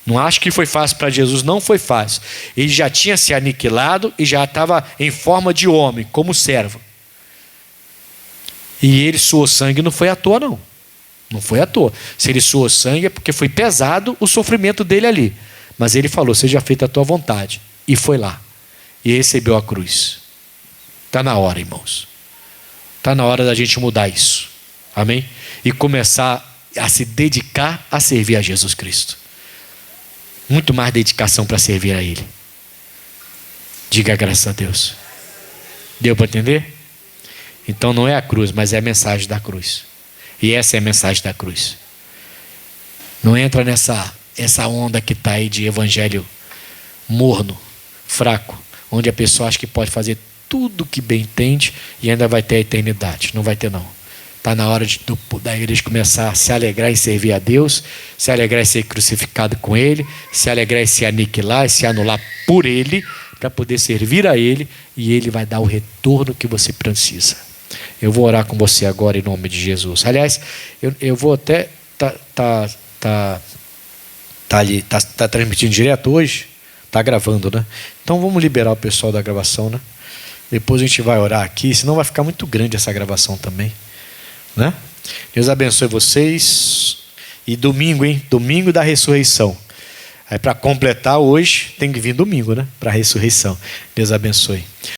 Não acho que foi fácil para Jesus, não foi fácil. Ele já tinha se aniquilado e já estava em forma de homem, como servo. E ele suou sangue, não foi à toa não. Não foi à toa. Se ele suou sangue é porque foi pesado o sofrimento dele ali. Mas ele falou, seja feita a tua vontade. E foi lá. E recebeu a cruz. Está na hora, irmãos. Está na hora da gente mudar isso. Amém? E começar a se dedicar a servir a Jesus Cristo. Muito mais dedicação para servir a Ele. Diga graças a Deus. Deu para entender? Então não é a cruz, mas é a mensagem da cruz. E essa é a mensagem da cruz. Não entra essa onda que está aí de evangelho morno, fraco, onde a pessoa acha que pode fazer tudo que bem entende e ainda vai ter a eternidade. Não vai ter não. Está na hora da igreja começar a se alegrar em servir a Deus, se alegrar em ser crucificado com Ele, se alegrar em se aniquilar e se anular por Ele, para poder servir a Ele, e Ele vai dar o retorno que você precisa. Eu vou orar com você agora em nome de Jesus. Aliás, eu vou até tá transmitindo direto hoje, tá gravando, né? Então vamos liberar o pessoal da gravação, né? Depois a gente vai orar aqui, senão vai ficar muito grande essa gravação também, né? Deus abençoe vocês. E domingo, hein? Domingo da ressurreição. Aí para completar hoje tem que vir domingo, né? Para a ressurreição. Deus abençoe.